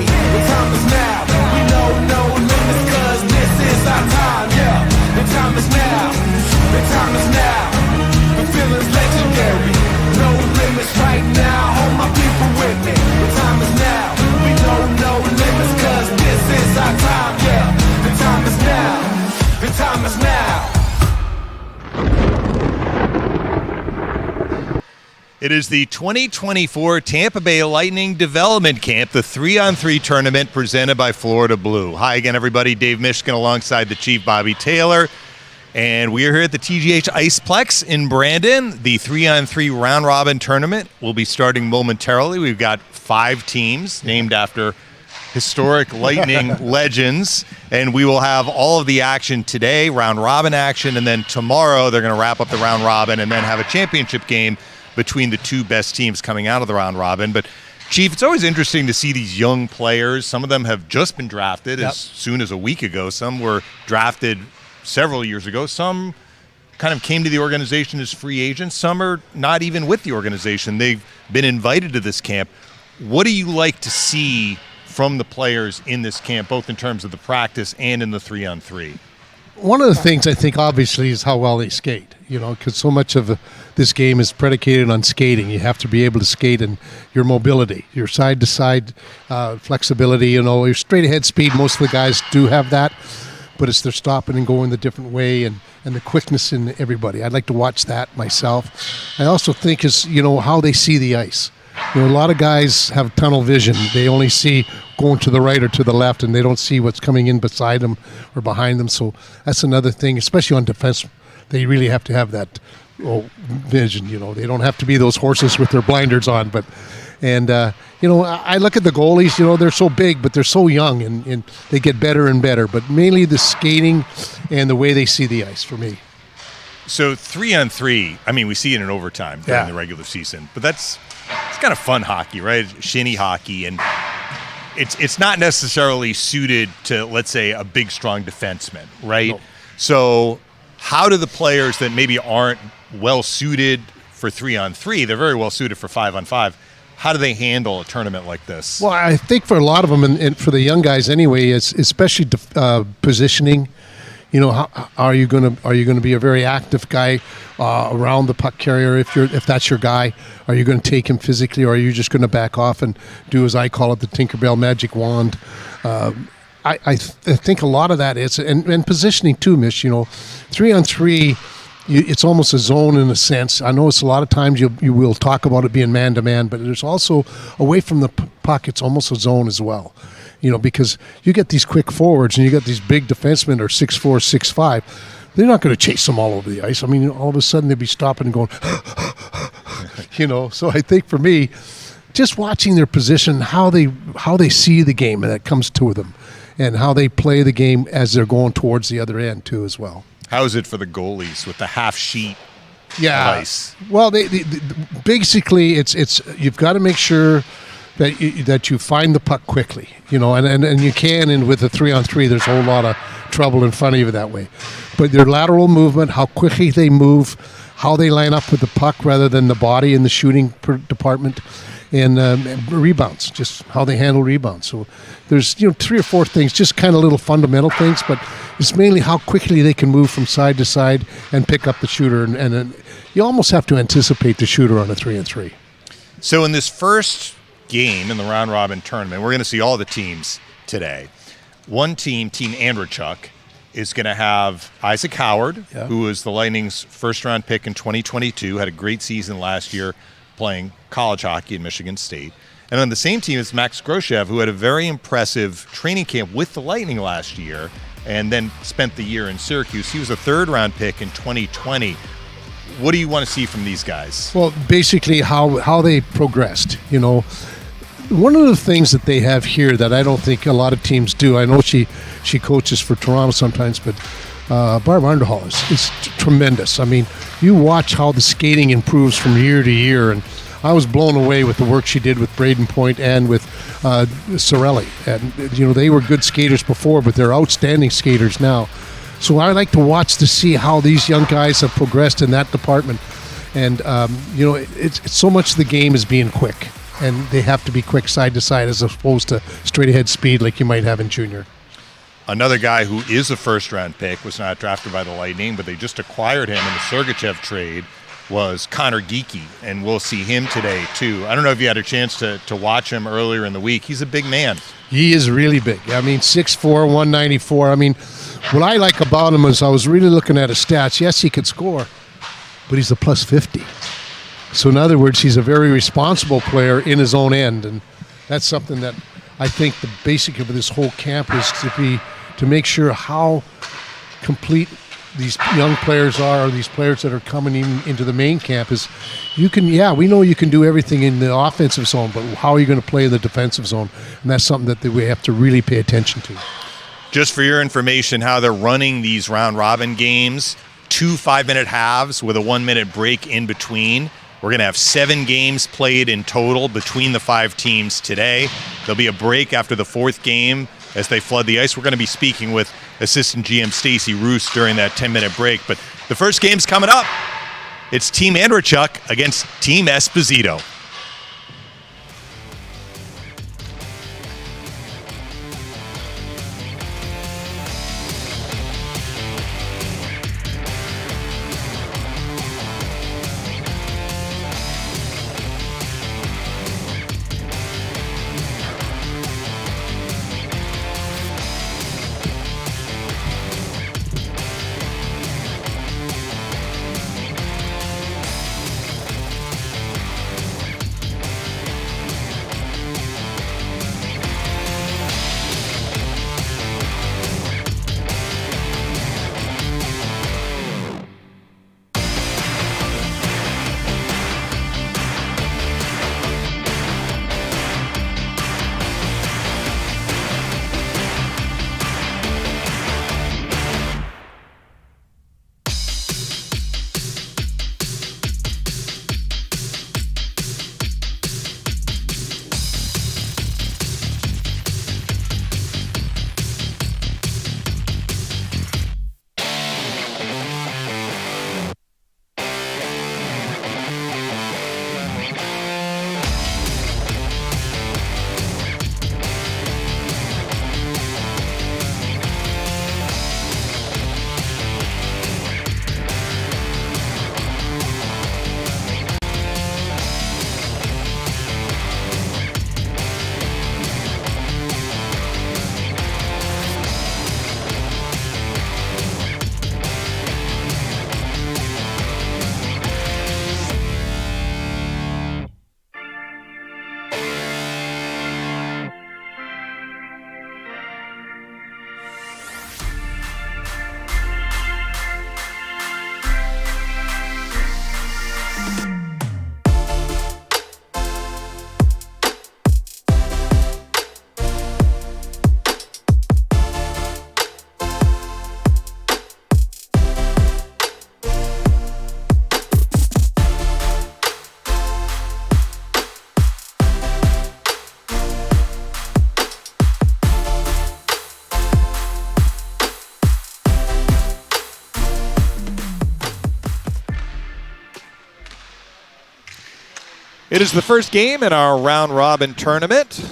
me. The time is now. We know no limits, cause this is our time, yeah. The time is now. The time is now. The feeling's legendary. No limits right now. Hold my people with me. The time is now. We know no limits, cause this is our time, yeah. The time is now. The time is now. It is the 2024 Tampa Bay Lightning Development Camp, the 3-on-3 tournament presented by Florida Blue. Hi again, everybody. Dave Mishkin alongside the Chief Bobby Taylor. And we are here at the TGH Ice Plex in Brandon. The 3-on-3 round-robin tournament will be starting momentarily. We've got 5 teams named after historic Lightning legends. And we will have all of the action today, round-robin action. And then tomorrow they're going to wrap up the round-robin and then have a championship game between the 2 best teams coming out of the round robin. But Chief, it's always interesting to see these young players. Some of them have just been drafted as soon as a week ago. Some were drafted several years ago. Some kind of came to the organization as free agents. Some are not even with the organization. They've been invited to this camp. What do you like to see from the players in this camp, both in terms of the practice and in the 3-on-3? One of the things I think obviously is how well they skate, because so much of this game is predicated on skating. You have to be able to skate, and your mobility, your side-to-side flexibility, your straight-ahead speed. Most of the guys do have that, but it's their stopping and going the different way and the quickness in everybody. I'd like to watch that myself. I also think is, how they see the ice. A lot of guys have tunnel vision. They only see going to the right or to the left, and they don't see what's coming in beside them or behind them. So that's another thing, especially on defense. They really have to have that vision. They don't have to be those horses with their blinders on. But I look at the goalies. They're so big, but they're so young, and they get better and better. But mainly the skating and the way they see the ice for me. So 3-on-3, I mean, we see it in overtime during the regular season, but it's kind of fun hockey, right? Shinny hockey, and it's not necessarily suited to, let's say, a big, strong defenseman, right? No. So how do the players that maybe aren't well-suited for 3-on-3, they're very well-suited for 5-on-5, how do they handle a tournament like this? Well, I think for a lot of them, and for the young guys anyway, it's especially positioning. Are you going to be a very active guy around the puck carrier if that's your guy? Are you going to take him physically, or are you just going to back off and do, as I call it, the Tinkerbell magic wand? I think a lot of that is, and positioning too, Mish. 3-on-3, it's almost a zone in a sense. I know it's a lot of times you will talk about it being man-to-man, but there's also, away from the puck, it's almost a zone as well. Because you get these quick forwards and you get these big defensemen or 6'4", 6'5", they're not going to chase them all over the ice. I mean, all of a sudden they'd be stopping and going, So I think for me, just watching their position, how they see the game and that comes to them, and how they play the game as they're going towards the other end too as well. How is it for the goalies with the half sheet ice? Well, they basically it's you've got to make sure that you find the puck quickly, and you can, and with the 3-on-3, there's a whole lot of trouble in front of you that way. But their lateral movement, how quickly they move, how they line up with the puck rather than the body in the shooting department, and rebounds, just how they handle rebounds. So there's 3 or 4 things, just kind of little fundamental things, but it's mainly how quickly they can move from side to side and pick up the shooter, and you almost have to anticipate the shooter on a 3-on-3. So in this first game in the round robin tournament, we're going to see all the teams today. One team, Team Andrechuk, is going to have Isaac Howard, who was the Lightning's first-round pick in 2022, had a great season last year playing college hockey at Michigan State. And on the same team is Max Groshev, who had a very impressive training camp with the Lightning last year and then spent the year in Syracuse. He was a third-round pick in 2020. What do you want to see from these guys? Well, basically how they progressed, One of the things that they have here that I don't think a lot of teams do, I know she coaches for Toronto sometimes, but Barb Underhall is tremendous. I mean, you watch how the skating improves from year to year, and I was blown away with the work she did with Braden Point and with Sorelli. And they were good skaters before, but they're outstanding skaters now. So I like to watch to see how these young guys have progressed in that department. And it's so much of the game is being quick. and they have to be quick side to side as opposed to straight ahead speed like you might have in junior. Another guy who is a first-round pick, was not drafted by the Lightning, but they just acquired him in the Sergachev trade, was Connor Geekie, and we'll see him today, too. I don't know if you had a chance to watch him earlier in the week. He's a big man. He is really big. I mean, 6'4", 194. I mean, what I like about him is I was really looking at his stats. Yes, he could score, but he's a plus 50. So in other words, he's a very responsible player in his own end, and that's something that I think the basic of this whole camp is to make sure how complete these young players are, or these players that are coming into the main camp is we know you can do everything in the offensive zone, but how are you going to play in the defensive zone? And that's something that we have to really pay attention to. Just for your information, how they're running these round-robin games, 2 5-minute halves with a 1-minute break in between. We're going to have 7 games played in total between the 5 teams today. There'll be a break after the 4th game as they flood the ice. We're going to be speaking with assistant GM Stacy Roos during that 10-minute break. But the first game's coming up. It's Team Andrechuk against Team Esposito. It is the first game in our round-robin tournament.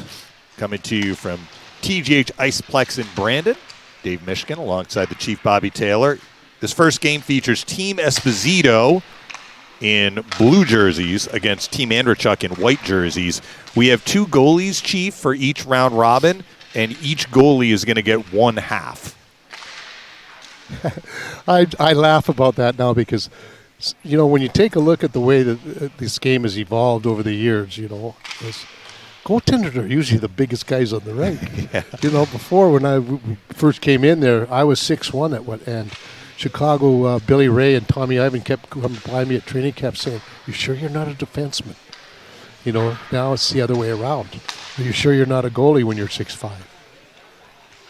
Coming to you from TGH Ice Plex in Brandon. Dave Mishkin alongside the Chief Bobby Taylor. This first game features Team Esposito in blue jerseys against Team Andrechuk in white jerseys. We have 2 goalies, Chief, for each round robin, and each goalie is going to get 1 half. I laugh about that now because, you know, when you take a look at the way that this game has evolved over the years, you know, goaltenders are usually the biggest guys on the rink. Yeah. You know, before when I first came in there, I was 6'1" at what end. Chicago, Billy Ray and Tommy Ivan kept coming by me at training camp saying, "You sure you're not a defenseman?" You know, now it's the other way around. Are you sure you're not a goalie when you're 6'5"?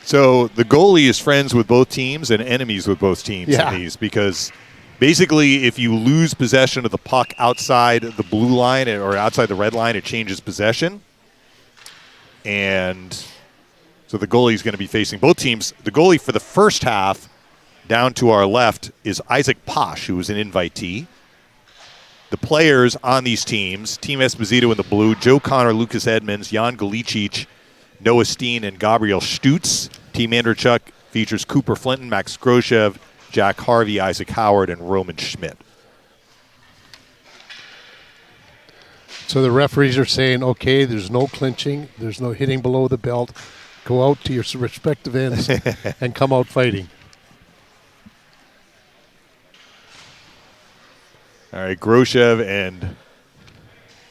So the goalie is friends with both teams and enemies with both teams in these, because basically if you lose possession of the puck outside the blue line or outside the red line, it changes possession. And so the goalie is going to be facing both teams. The goalie for the first half, down to our left, is Isaac Posh, who is an invitee. The players on these teams, Team Esposito in the blue, Joe Connor, Lucas Edmonds, Jan Galicic, Noah Steen, and Gabriel Stutz. Team Andrechuk features Cooper Flinton, Max Groshev, Jack Harvey, Isaac Howard, and Roman Schmidt. So the referees are saying, okay, there's no clinching, there's no hitting below the belt. Go out to your respective ends and come out fighting. All right, Groshev and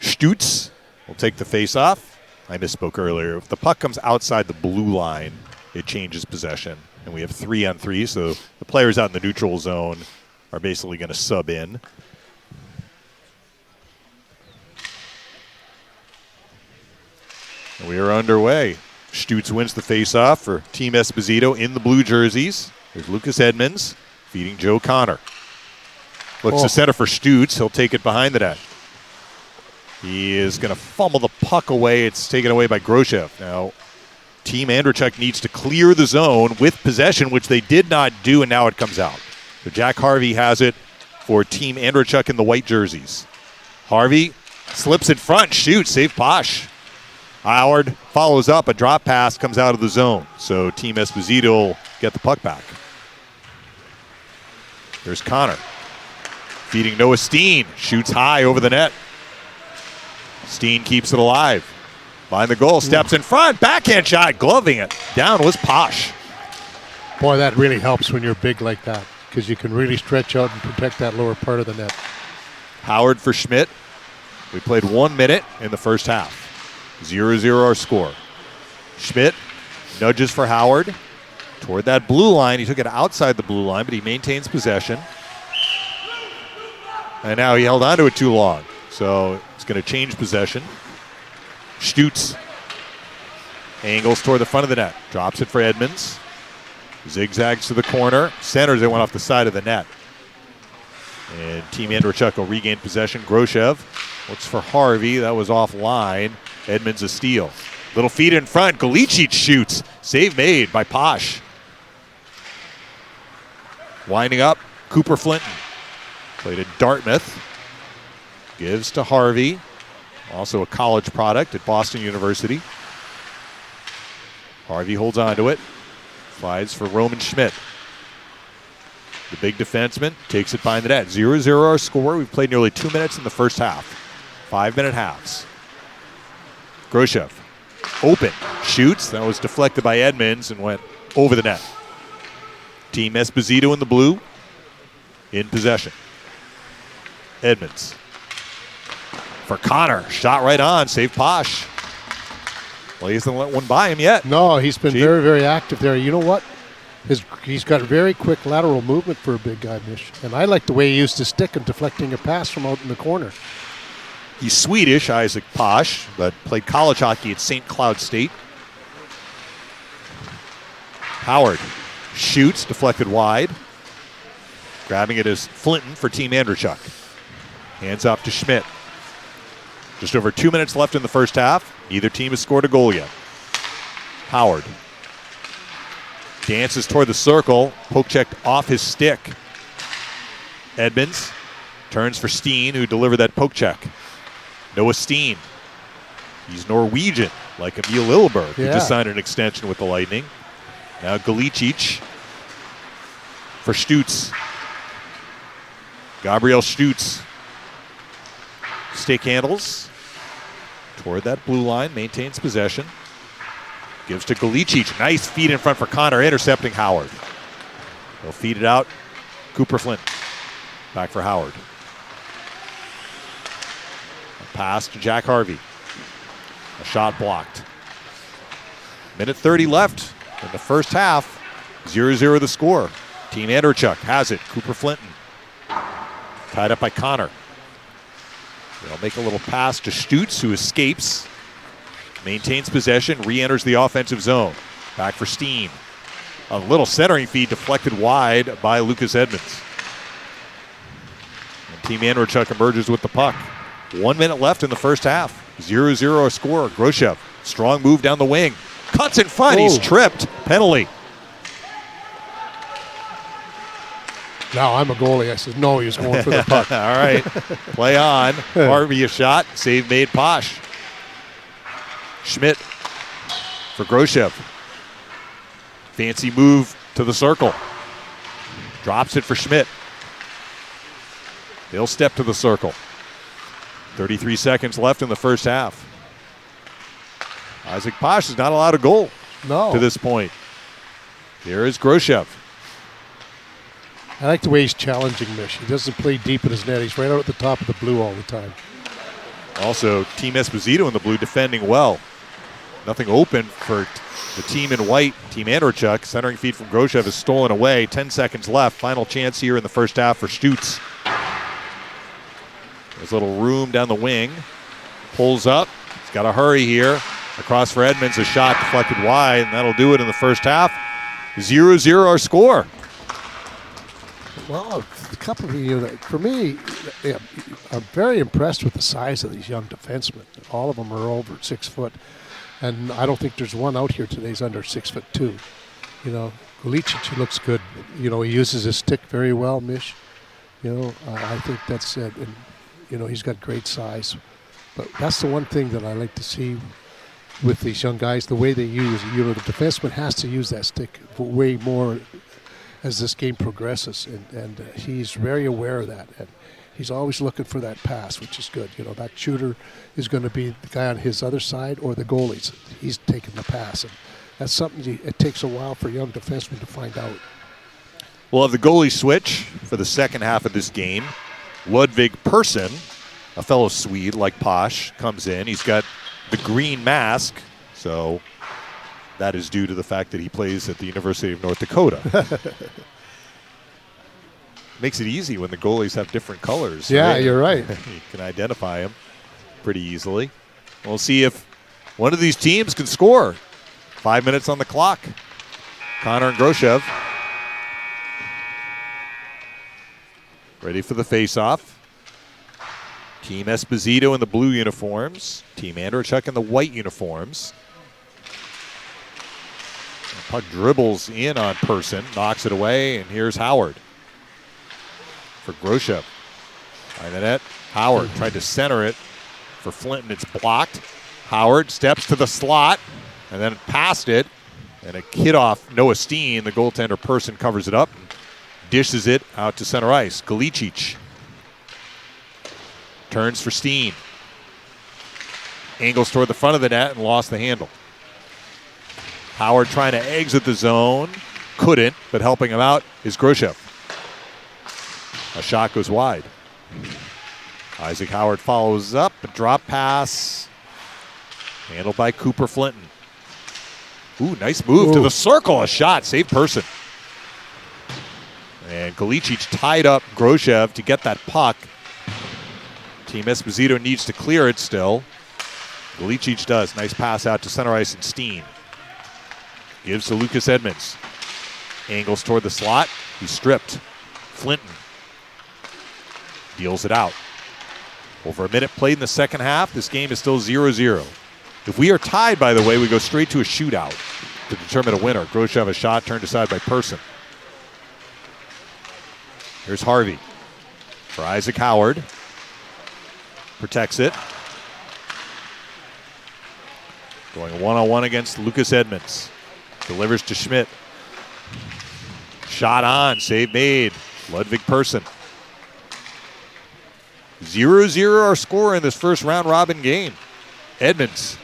Stutz will take the face-off. I misspoke earlier. If the puck comes outside the blue line, it changes possession. And we have 3-on-3, so the players out in the neutral zone are basically going to sub in. And we are underway. Stutz wins the face-off for Team Esposito in the blue jerseys. There's Lucas Edmonds feeding Joe Connor. Looks to center for Stutz. He'll take it behind the net. He is going to fumble the puck away. It's taken away by Groshev. Now, Team Andrechuk needs to clear the zone with possession, which they did not do, and now it comes out. So Jack Harvey has it for Team Andrechuk in the white jerseys. Harvey slips in front, shoots, save Posh. Howard follows up, a drop pass comes out of the zone. So Team Esposito will get the puck back. There's Connor. Feeding Noah Steen, shoots high over the net. Steen keeps it alive. Behind the goal, steps in front, backhand shot, gloving it. Down was Posh. Boy, that really helps when you're big like that because you can really stretch out and protect that lower part of the net. Howard for Schmidt. We played 1 minute in the first half. 0-0 our score. Schmidt nudges for Howard toward that blue line. He took it outside the blue line, but he maintains possession. And now he held onto it too long. So it's going to change possession. Stutz angles toward the front of the net. Drops it for Edmonds. Zigzags to the corner. Centers it, went off the side of the net. And Team Andrechuk will regain possession. Groshev looks for Harvey. That was offline. Edmonds a steal. Little feed in front. Galicic shoots. Save made by Posh. Winding up, Cooper Flinton. Played at Dartmouth. Gives to Harvey. Also a college product at Boston University. Harvey holds on to it. Slides for Roman Schmidt. The big defenseman takes it behind the net. 0-0 our score. We've played nearly 2 minutes in the first half. 5-minute halves. Groshev. Open. Shoots. That was deflected by Edmonds and went over the net. Team Esposito in the blue. In possession. Edmonds. For Connor. Shot right on. Save Posh. Well, he hasn't let one by him yet. No, he's been very, very active there. You know what? He's got very quick lateral movement for a big guy, Mish. And I like the way he used his stick and deflecting a pass from out in the corner. He's Swedish, Isaac Posh, but played college hockey at St. Cloud State. Howard shoots, deflected wide. Grabbing it is Flinton for Team Andrechuk. Hands off to Schmidt. Just over 2 minutes left in the first half. Neither team has scored a goal yet. Howard dances toward the circle. Poke checked off his stick. Edmonds turns for Steen, who delivered that poke check. Noah Steen. He's Norwegian, like Emil Lilleberg, who just signed an extension with the Lightning. Now Galicic for Stutz. Gabriel Stutz. Stick handles toward that blue line, maintains possession. Gives to Galicic. Nice feed in front for Connor, intercepting Howard. They'll feed it out. Cooper Flint. Back for Howard. A pass to Jack Harvey. A shot blocked. Minute 30 left in the first half. 0-0 the score. Team Andrechuk has it. Cooper Flinton. Tied up by Connor. They'll make a little pass to Stutz, who escapes. Maintains possession, re-enters the offensive zone. Back for Steen. A little centering feed deflected wide by Lucas Edmonds. And Team Andrechuk emerges with the puck. 1 minute left in the first half. 0-0 score. Groshev, strong move down the wing. Cuts in front, he's tripped. Penalty. Now I'm a goalie. I said, no, he was going for the puck. All right. Play on. Harvey a shot. Save made Posh. Schmidt for Groshev. Fancy move to the circle. Drops it for Schmidt. He'll step to the circle. 33 seconds left in the first half. Isaac Posh has not allowed a goal to this point. Here is Groshev. I like the way he's challenging Mish. He doesn't play deep in his net. He's right out at the top of the blue all the time. Also, Team Esposito in the blue defending well. Nothing open for the team in white. Team Andrechuk, centering feed from Groshev is stolen away. 10 seconds left. Final chance here in the first half for Stutz. There's a little room down the wing. Pulls up. He's got to hurry here. Across for Edmonds, a shot deflected wide, and that'll do it in the first half. 0-0 our score. Well, a couple of for me, I'm very impressed with the size of these young defensemen. All of them are over 6 foot, and I don't think there's one out here today who's under 6'2". Golicic looks good. He uses his stick very well, Mish. I think that's it. And he's got great size. But that's the one thing that I like to see with these young guys, the way they use it. The defenseman has to use that stick way more as this game progresses, and he's very aware of that. And he's always looking for that pass, which is good. That shooter is going to be the guy on his other side or the goalies. He's taking the pass, and that's something it takes a while for young defensemen to find out. We'll have the goalie switch for the second half of this game. Ludvig Persson, a fellow Swede like Posh, comes in. He's got the green mask, so that is due to the fact that he plays at the University of North Dakota. Makes it easy when the goalies have different colors. Yeah, right? You're right. You can identify them pretty easily. We'll see if one of these teams can score. 5 minutes on the clock. Connor and Groshev ready for the face-off. Team Esposito in the blue uniforms. Team Andrechuk in the white uniforms. The puck dribbles in on Persson, knocks it away, and here's Howard for Groshev. By the net, Howard tried to center it for Flinton. It's blocked. Howard steps to the slot and then past it. And a kid off Noah Steen, the goaltender Persson covers it up. Dishes it out to center ice. Golicic turns for Steen. Angles toward the front of the net and lost the handle. Howard trying to exit the zone. Couldn't, but helping him out is Groshev. A shot goes wide. Isaac Howard follows up. A drop pass. Handled by Cooper Flinton. Ooh, nice move to the circle. A shot. Save Persson. And Golicic tied up Groshev to get that puck. Team Esposito needs to clear it still. Golicic does. Nice pass out to center ice and Steen. Gives to Lucas Edmonds. Angles toward the slot. He's stripped. Flinton deals it out. Over a minute played in the second half. This game is still 0-0. If we are tied, by the way, we go straight to a shootout to determine a winner. Groshev a shot turned aside by Persson. Here's Harvey for Isaac Howard. Protects it. Going one-on-one against Lucas Edmonds. Delivers to Schmidt. Shot on, save made. Ludvig Persson. 0-0 our score in this first round-robin game. Edmonds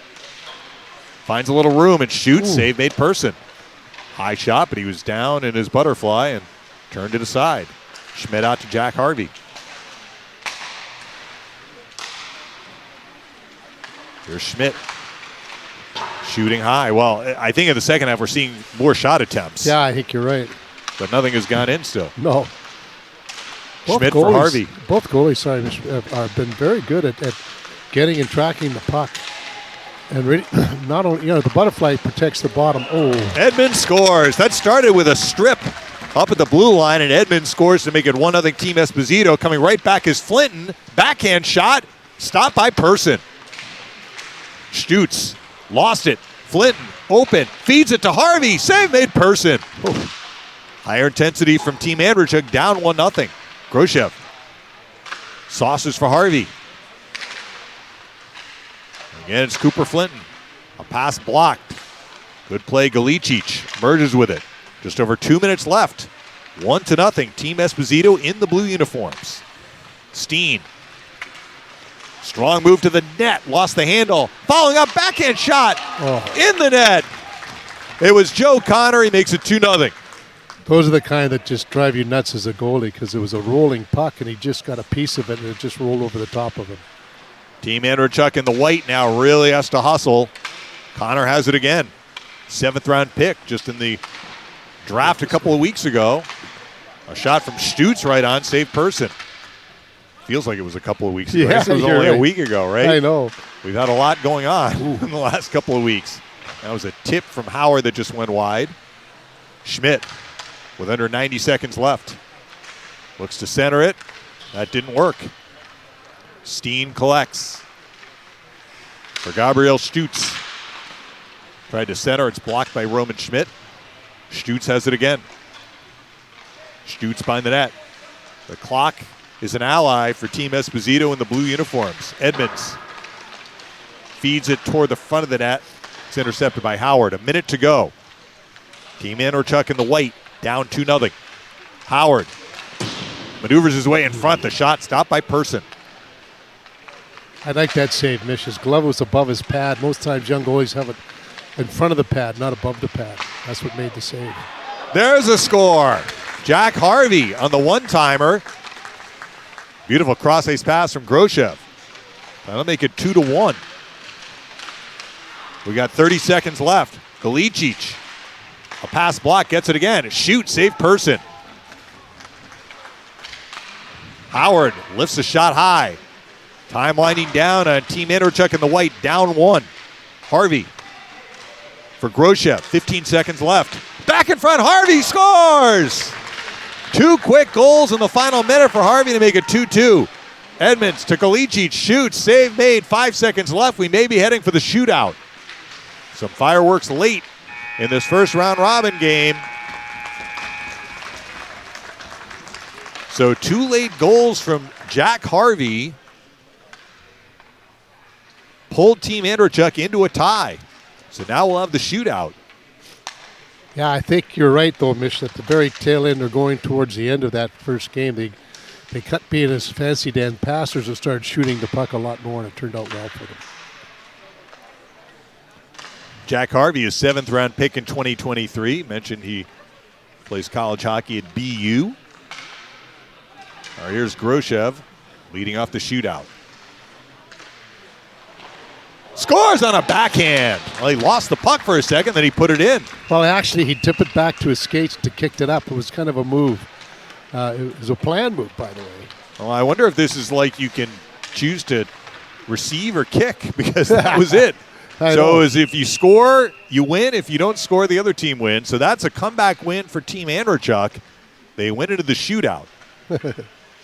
finds a little room and shoots. Ooh. Save made Persson. High shot, but he was down in his butterfly and turned it aside. Schmidt out to Jack Harvey. Here's Schmidt. Shooting high. Well, I think in the second half we're seeing more shot attempts. Yeah, I think you're right. But nothing has gone in still. No. Schmidt for Harvey. Both goalies have been very good at getting and tracking the puck. And really, not only, the butterfly protects the bottom. Oh. Edmonds scores. That started with a strip up at the blue line, and Edmonds scores to make it 1-0 Team Esposito. Coming right back is Flinton. Backhand shot. Stopped by Persson. Stutz lost it. Flinton open. Feeds it to Harvey. Save made Persson. Higher intensity from Team Andrewchuk, down 1-0. Groshev sauces for Harvey. Again, it's Cooper Flinton. A pass blocked. Good play, Galicic merges with it. Just over 2 minutes left. 1-0, Team Esposito in the blue uniforms. Steen. Strong move to the net, lost the handle. Following up, backhand shot in the net. It was Joe Connor, he makes it 2-0. Those are the kind that just drive you nuts as a goalie because it was a rolling puck and he just got a piece of it and it just rolled over the top of him. Team Andrewchuk in the white now really has to hustle. Connor has it again. 7th round pick just in the draft a couple of weeks ago. A shot from Stutz right on, save person. Feels like it was a couple of weeks ago. Yeah, it was only a week ago, right? I know. We've had a lot going on in the last couple of weeks. That was a tip from Howard that just went wide. Schmidt with under 90 seconds left. Looks to center it. That didn't work. Steen collects. For Gabriel Stutz. Tried to center. It's blocked by Roman Schmidt. Stutz has it again. Stutz behind the net. The clock is an ally for Team Esposito in the blue uniforms. Edmonds feeds it toward the front of the net. It's intercepted by Howard. A minute to go. Team Andrewchuk in the white, down 2-0. Howard maneuvers his way in front. The shot stopped by Person. I like that save, Mish. His glove was above his pad. Most times young goalies have it in front of the pad, not above the pad. That's what made the save. There's a score. Jack Harvey on the one-timer. Beautiful cross-ice pass from Groshev. That'll make it 2-1. We got 30 seconds left. Galicic. A pass block, gets it again. Shoot, save Person. Howard lifts the shot high. Time winding down on Team Andrewchuk in the white, down 1. Harvey for Groshev, 15 seconds left. Back in front, Harvey scores! 2 quick goals in the final minute for Harvey to make it 2-2. Edmonds to Galicic, shoots, save made, 5 seconds left. We may be heading for the shootout. Some fireworks late in this first round robin game. So 2 late goals from Jack Harvey pulled Team Andrewchuk into a tie. So now we'll have the shootout. Yeah, I think you're right, though, Mish, at the very tail end, they're going towards the end of that first game. They cut being as fancy Dan passers and started shooting the puck a lot more, and it turned out well for them. Jack Harvey, is 7th round pick in 2023. Mentioned he plays college hockey at BU. All right, here's Groshev leading off the shootout. Scores on a backhand. Well, he lost the puck for a second, then he put it in. Well, actually, he tipped it back to his skates to kick it up. It was kind of a move. It was a planned move, by the way. Well, I wonder if this is like you can choose to receive or kick, because that was it. So as if you score, you win. If you don't score, the other team wins. So that's a comeback win for Team Andrewchuk. They went into the shootout.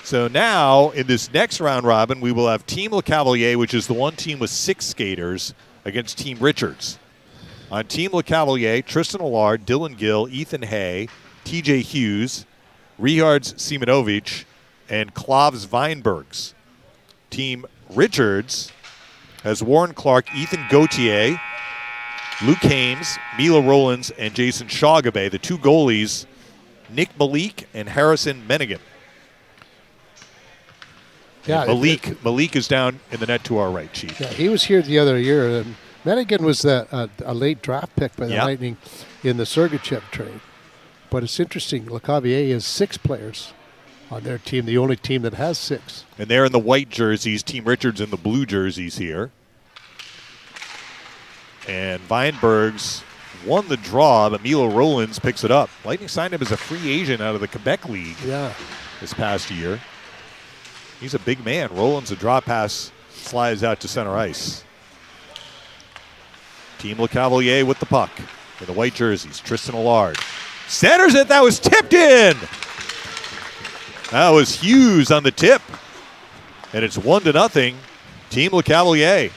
So now, in this next round robin, we will have Team LeCavalier, which is the one team with 6 skaters, against Team Richards. On Team LeCavalier, Tristan Allard, Dylan Gill, Ethan Hay, TJ Hughes, Rihards Simonovic, and Klavs Weinbergs. Team Richards has Warren Clark, Ethan Gauthier, Luke Hames, Mila Rollins, and Jason Shagabe. The 2 goalies, Nick Malik and Harrison Menigan. Yeah, Malik is down in the net to our right, Chief. Yeah, he was here the other year. And Menigan was a late draft pick by the Lightning in the Sergachev trade. But it's interesting, LeCavalier has 6 players on their team, the only team that has 6. And they're in the white jerseys, Team Richards in the blue jerseys here. And Weinbergs won the draw, but Milo Rollins picks it up. Lightning signed him as a free agent out of the Quebec League this past year. He's a big man. Rollins, a draw pass, slides out to center ice. Team LeCavalier with the puck in the white jerseys. Tristan Allard centers it. That was tipped in. That was Hughes on the tip. And it's 1-0. Team LeCavalier.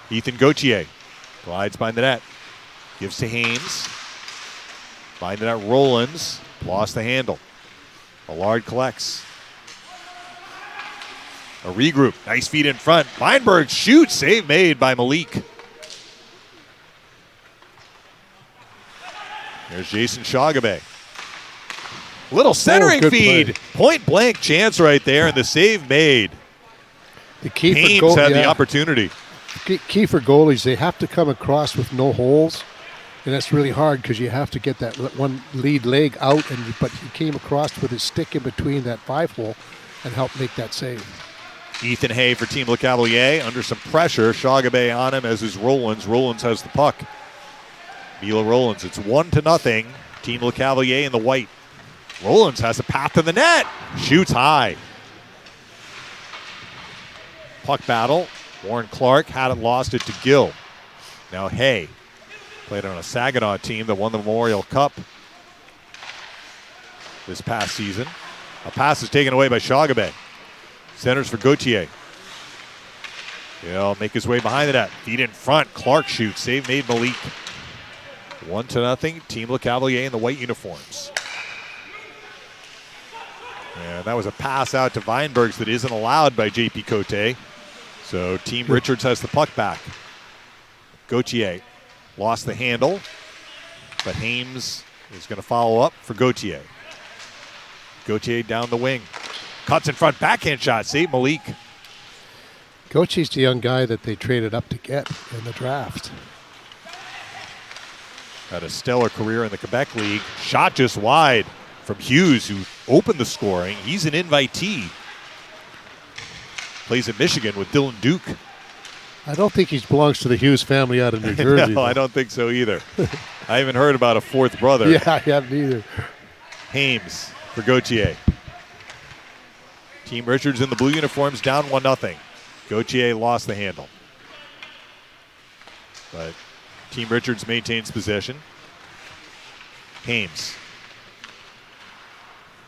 Ethan Gauthier glides behind the net. Gives to Hames. Finding out Rollins. Lost the handle. Allard collects. A regroup. Nice feet in front. Weinberg shoots. Save made by Malik. There's Jason Shagabe. Little centering good feed. play. Point blank chance right there, and the save made. The key for Hames goal, had the opportunity. Key for goalies, they have to come across with no holes, and that's really hard because you have to get that one lead leg out. But he came across with his stick in between that 5-hole and helped make that save. Ethan Hay for Team Le Cavalier under some pressure. Shagabe on him, as is Rollins. Rollins has the puck. Mila Rollins. It's 1-0. Team Le Cavalier in the white. Rollins has a path to the net. Shoots high. Puck battle. Warren Clark had it, lost it to Gill. Now Hay played on a Saginaw team that won the Memorial Cup this past season. A pass is taken away by Shagabe. Centers for Gauthier. He'll make his way behind the net. Feet in front. Clark shoots. Save made Malik. 1-0. Team Le Cavalier in the white uniforms. And that was a pass out to Weinbergs that isn't allowed by J.P. Cote. So Team Richards has the puck back. Gauthier lost the handle, but Hames is going to follow up for Gauthier. Gauthier down the wing. Cuts in front, backhand shot, save Malik. Gauthier's the young guy that they traded up to get in the draft. Had a stellar career in the Quebec League. Shot just wide from Hughes, who opened the scoring. He's an invitee. Plays at Michigan with Dylan Duke. I don't think he belongs to the Hughes family out of New Jersey. No, I don't think so either. I haven't heard about a fourth brother. Yeah, I haven't either. Hames for Gauthier. Team Richards in the blue uniforms down 1-0. Gauthier lost the handle. But Team Richards maintains possession. Hames.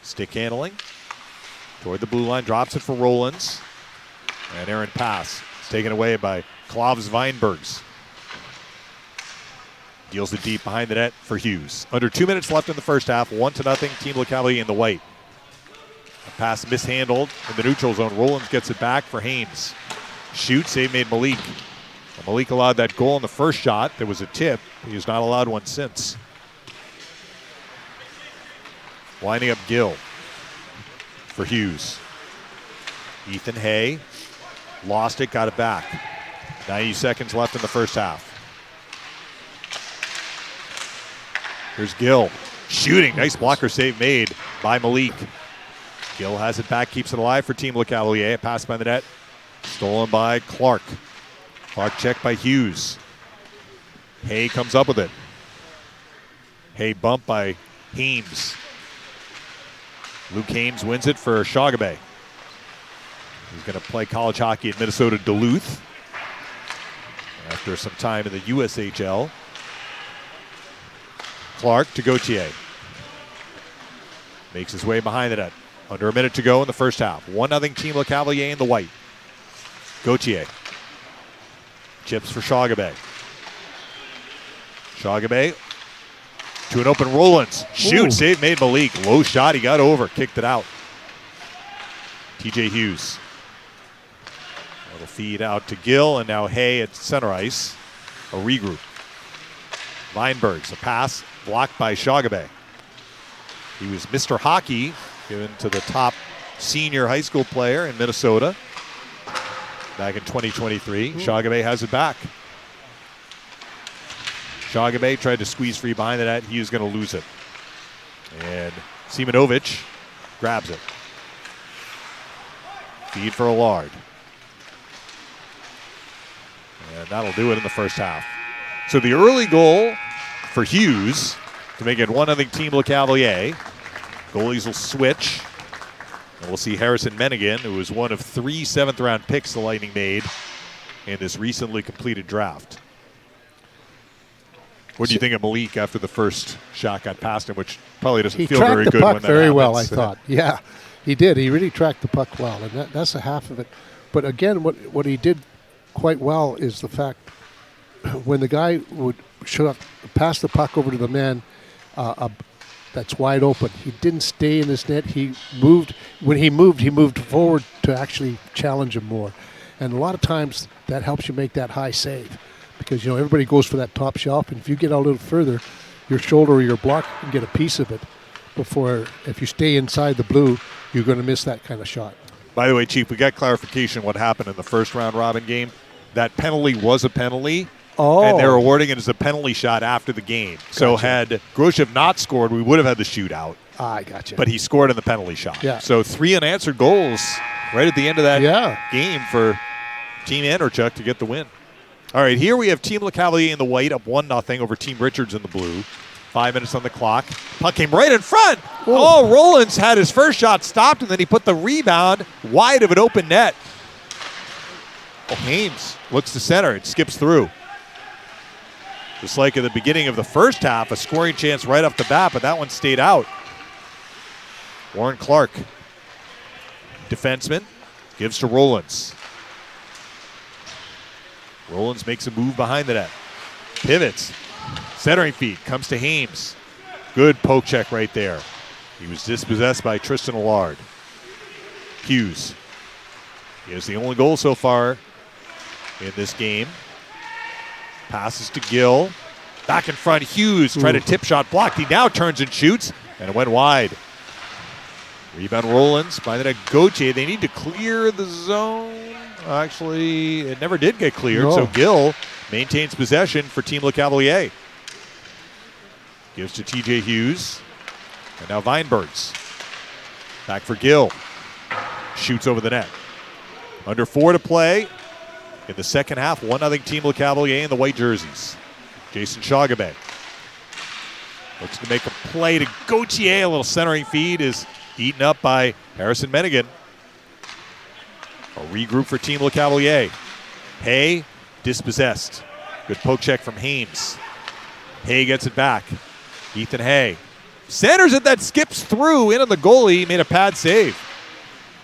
Stick handling. Toward the blue line, drops it for Rollins. And errant pass. It's taken away by Klavs Weinbergs. Deals it deep behind the net for Hughes. Under 2 minutes left in the first half. 1-0. Team Le Cavalier in the white. A pass mishandled in the neutral zone. Rollins gets it back for Hames. Shoot, save made Malik. Well, Malik allowed that goal in the first shot. There was a tip. He has not allowed one since. Winding up Gill for Hughes. Ethan Hay lost it, got it back. 90 seconds left in the first half. Here's Gill shooting. Nice blocker save made by Malik. Gill has it back, keeps it alive for Team Le Cavalier. A pass by the net. Stolen by Clark. Clark checked by Hughes. Hay comes up with it. Hay bumped by Hames. Luke Hames wins it for Shagabe. He's going to play college hockey at Minnesota Duluth after some time in the USHL. Clark to Gauthier. Makes his way behind the net. Under a minute to go in the first half. 1-0 Team Le Cavalier in the white. Gauthier. Chips for Shagabe. Shagabe to an open Rollins. Shoot, save made Malik. Low shot, he got over, kicked it out. TJ Hughes. A little feed out to Gill, and now Hay at center ice. A regroup. Weinbergs, a pass blocked by Shagabe. He was Mr. Hockey, given to the top senior high school player in Minnesota back in 2023. Shagabe has it back. Shagabe tried to squeeze free behind the net. He was going to lose it. And Simonovic grabs it. Feed for Allard. And that'll do it in the first half. So the early goal for Hughes to make it 1-0 Team Le Cavalier. Goalies will switch. And we'll see Harrison Menigan, who was one of 3 seventh-round picks the Lightning made in this recently completed draft. What do you think of Malik after the first shot got past him, which probably doesn't feel very good when that happens? He tracked the puck very well, I thought. Yeah, he did. He really tracked the puck well, and that's a half of it. But again, what he did quite well is the fact when the guy would pass the puck over to the man, that's wide open. He didn't stay in his net. He moved. When he moved forward to actually challenge him more. And a lot of times that helps you make that high save because, everybody goes for that top shelf. And if you get a little further, your shoulder or your block can get a piece of it before, if you stay inside the blue, you're going to miss that kind of shot. By the way, Chief, we got clarification what happened in the first round robin game. That penalty was a penalty. Oh. And they're awarding it as a penalty shot after the game. Gotcha. So had Groshev not scored, we would have had the shootout. I gotcha. But he scored in the penalty shot. Yeah. So 3 unanswered goals right at the end of that game for Team Andrechuk to get the win. All right, here we have Team LeCavalier in the white up 1-0 over Team Richards in the blue. 5 minutes on the clock. Puck came right in front. Whoa. Oh, Rollins had his first shot stopped, and then he put the rebound wide of an open net. Oh, Hames looks to center. It skips through. Just like at the beginning of the first half, a scoring chance right off the bat, but that one stayed out. Warren Clark, defenseman, gives to Rollins. Rollins makes a move behind the net. Pivots. Centering feed comes to Hames. Good poke check right there. He was dispossessed by Tristan Allard. Hughes. He has the only goal so far in this game. Passes to Gill. Back in front, Hughes tried a tip shot blocked. He now turns and shoots, and it went wide. Rebound Rollins by the net. Gauthier. They need to clear the zone. Actually, it never did get cleared, No. so Gill maintains possession for Team LeCavalier. Gives to TJ Hughes. And now Weinbergs. Back for Gill. Shoots over the net. Under 4 to play. In the second half, 1-0 Team LeCavalier in the white jerseys. Jason Shagabay looks to make a play to Gauthier. A little centering feed is eaten up by Harrison Menigan. A regroup for Team LeCavalier. Hay dispossessed. Good poke check from Hames. Hay gets it back. Ethan Hay centers it, that skips through into the goalie. He made a pad save.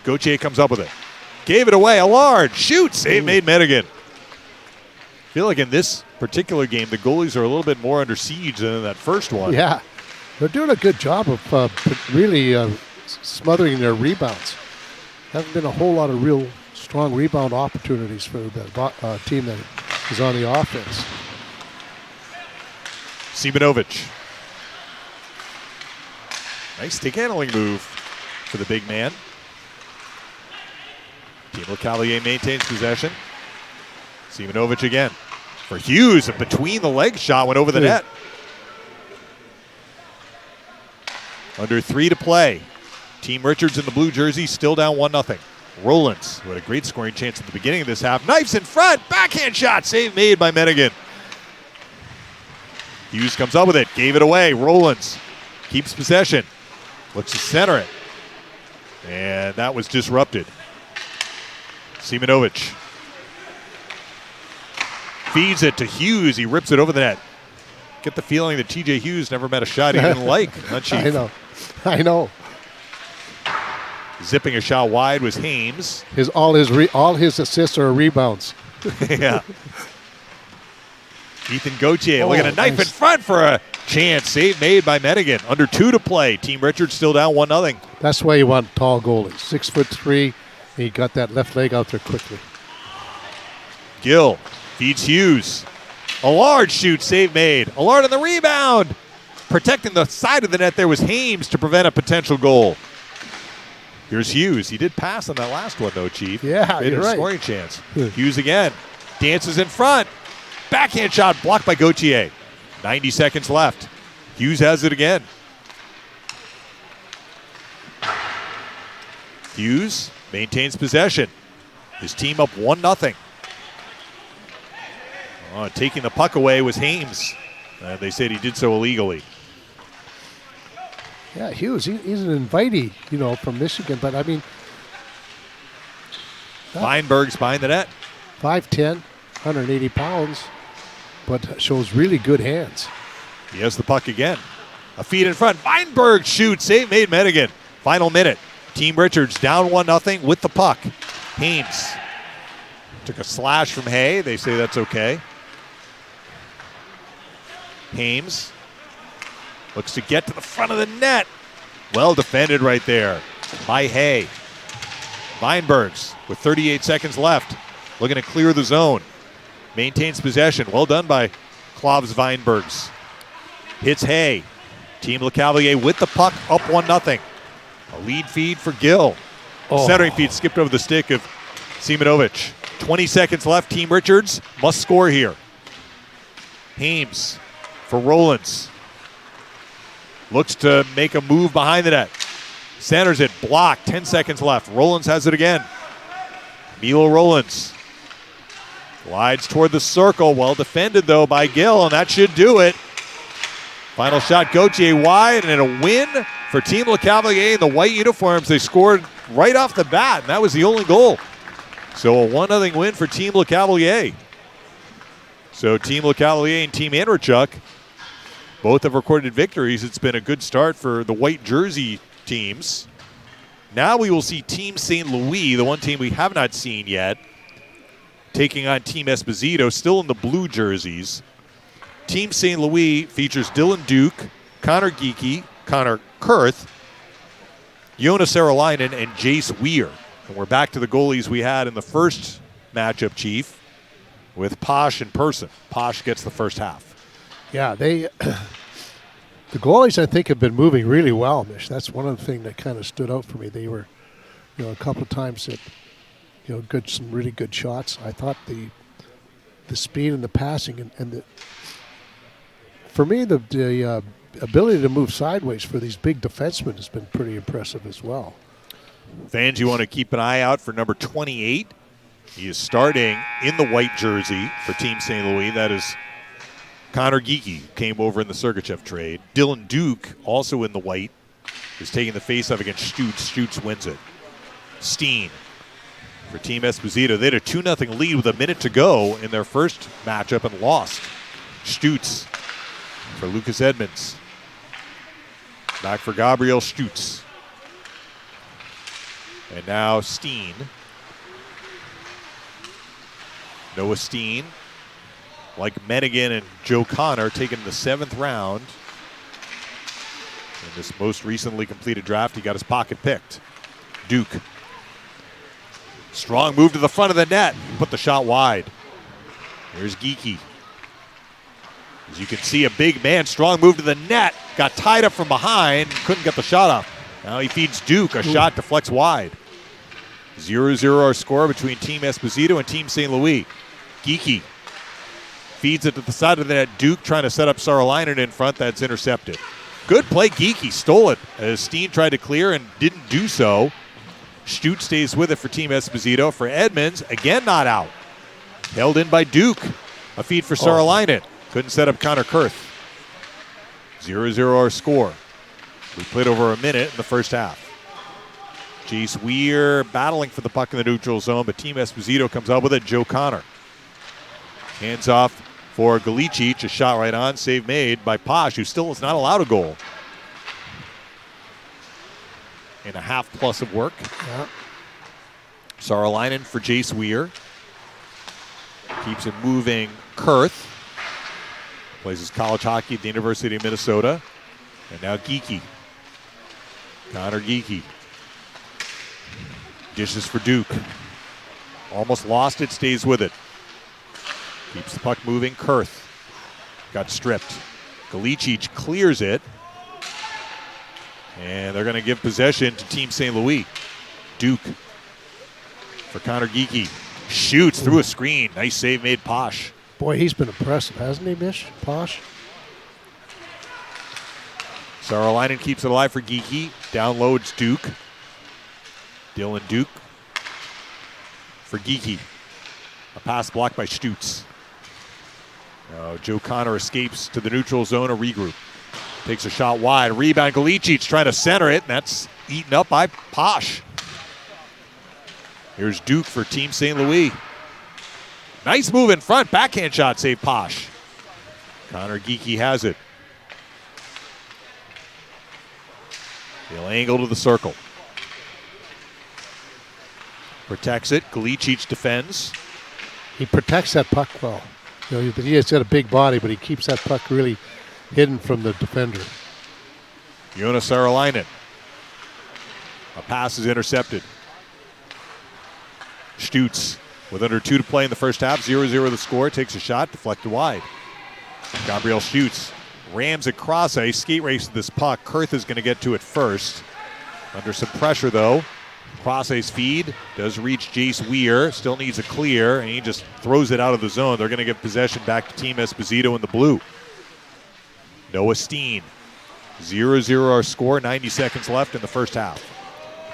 Gauthier comes up with it. Gave it away. Allard shoots. Save made Menigan. I feel like in this particular game, the goalies are a little bit more under siege than in that first one. Yeah, they're doing a good job of really smothering their rebounds. Haven't been a whole lot of real strong rebound opportunities for the team that is on the offense. Simonovic. Nice stick handling move for the big man. Team LeCavalier maintains possession. Simonovic again. For Hughes, a between the legs shot went over the net. Under 3 to play. Team Richards in the blue jersey still down 1-0. Rollins, who had a great scoring chance at the beginning of this half. Knifes in front. Backhand shot. Save made by Menigan. Hughes comes up with it. Gave it away. Rollins keeps possession. Looks to center it. And that was disrupted. Simonovic feeds it to Hughes. He rips it over the net. Get the feeling that TJ Hughes never met a shot he didn't like. Huh, Chief? I know. Zipping a shot wide was Hames. All his assists are rebounds. Yeah. Ethan Gauthier looking at a knife in front for a chance. Save made by Menigan. Under 2 to play. Team Richards still down 1-0. That's why you want tall goalies. 6'3", and he got that left leg out there quickly. Gill feeds Hughes. Allard shoots. Save made. Allard on the rebound. Protecting the side of the net there was Hames to prevent a potential goal. Here's Hughes. He did pass on that last one, though, Chief. Yeah, Made you're a right. scoring chance. Hughes again. Dances in front. Backhand shot blocked by Gauthier. 90 seconds left. Hughes has it again. Hughes maintains possession. His team up 1-0. Taking the puck away was Hames. They said he did so illegally. Yeah, Hughes, he's an invitee, from Michigan. But, I mean, Weinberg's behind the net. 5'10", 180 pounds, but shows really good hands. He has the puck again. A feed in front. Weinberg shoots. Save made Menigan. Final minute. Team Richards down 1-0 with the puck. Hames took a slash from Hay. They say that's okay. Hames Looks to get to the front of the net. Well defended right there by Hay. Weinbergs with 38 seconds left. Looking to clear the zone. Maintains possession. Well done by Klavs Weinbergs. Hits Hay. Team LeCavalier with the puck, up 1-0. A lead feed for Gill. Centering feed skipped over the stick of Simonovic. 20 seconds left. Team Richards must score here. Hames for Rollins. Looks to make a move behind the net. Centers it, blocked, 10 seconds left. Rollins has it again. Milo Rollins glides toward the circle. Well defended, though, by Gill, and that should do it. Final shot, Gauthier wide, and a win for Team LeCavalier in the white uniforms. They scored right off the bat, and that was the only goal. So a 1-0 win for Team LeCavalier. So Team LeCavalier and Team Andrechuk both have recorded victories. It's been a good start for the white jersey teams. Now we will see Team St. Louis, the one team we have not seen yet, taking on Team Esposito, still in the blue jerseys. Team St. Louis features Dylan Duke, Connor Geekie, Connor Kurth, Jonas Saralainen, and Jace Weir. And we're back to the goalies we had in the first matchup, Chief, with Posh and Person. Posh gets the first half. Yeah, the goalies, I think, have been moving really well, Mish. That's one of the things that kind of stood out for me. They were, a couple of times that, some really good shots. I thought the speed and the passing and for me, the ability to move sideways for these big defensemen has been pretty impressive as well. Fans, you want to keep an eye out for number 28. He is starting in the white jersey for Team St. Louis. That is Connor Geekie, came over in the Sergachev trade. Dylan Duke, also in the white, is taking the faceoff against Stutz. Stutz wins it. Steen for Team Esposito. They had a 2-0 lead with a minute to go in their first matchup and lost. Stutz for Lucas Edmonds. Back for Gabriel Stutz. And now Steen. Noah Steen, like Mennigan and Joe Connor, taken in the 7th round. In this most recently completed draft, he got his pocket picked. Duke. Strong move to the front of the net. Put the shot wide. Here's Geekie. As you can see, a big man, strong move to the net. Got tied up from behind, couldn't get the shot off. Now he feeds Duke, a shot deflects wide. 0-0 our score between Team Esposito and Team St. Louis. Geekie feeds it to the side of the net. Duke trying to set up Saralainen in front. That's intercepted. Good play. Geekie stole it as Steen tried to clear and didn't do so. Stutz stays with it for Team Esposito. For Edmonds, again not out. Held in by Duke. A feed for Saralainen. Couldn't set up Connor Kurth. 0-0 our score. We played over a minute in the first half. Jace Weir battling for the puck in the neutral zone, but Team Esposito comes out with it. Joe Connor. Hands off for Galicic. A shot right on. Save made by Posh, who still is not allowed a goal. And a half plus of work. Yeah. Saralainen for Jace Weir. Keeps it moving. Kurth. Plays his college hockey at the University of Minnesota. And now Geekie. Connor Geekie. Dishes for Duke. Almost lost it, stays with it. Keeps the puck moving. Kurth got stripped. Galicic clears it. And they're going to give possession to Team St. Louis. Duke for Connor Geekie. Shoots through a screen. Nice save made Posh. Boy, he's been impressive, hasn't he, Mish? Posh? Saralainen keeps it alive for Geekie. Downloads Duke. Dylan Duke for Geekie. A pass blocked by Stutz. Joe Connor escapes to the neutral zone, a regroup. Takes a shot wide. Rebound. Galicic trying to center it, and that's eaten up by Posh. Here's Duke for Team St. Louis. Nice move in front. Backhand shot save Posh. Connor Geekie has it. He'll angle to the circle. Protects it. Galicic defends. He protects that puck well. He has got a big body, but he keeps that puck really hidden from the defender. Jonas Saaralainen. A pass is intercepted. Stutz with under 2 to play in the first half. 0-0 the score. Takes a shot, deflected wide. Gabriel Stutz rams across ice. Skate race to this puck. Kurth is going to get to it first. Under some pressure, though. Cross ice feed. Does reach Jace Weir. Still needs a clear, and he just throws it out of the zone. They're going to give possession back to Team Esposito in the blue. Noah Steen. 0-0 our score. 90 seconds left in the first half.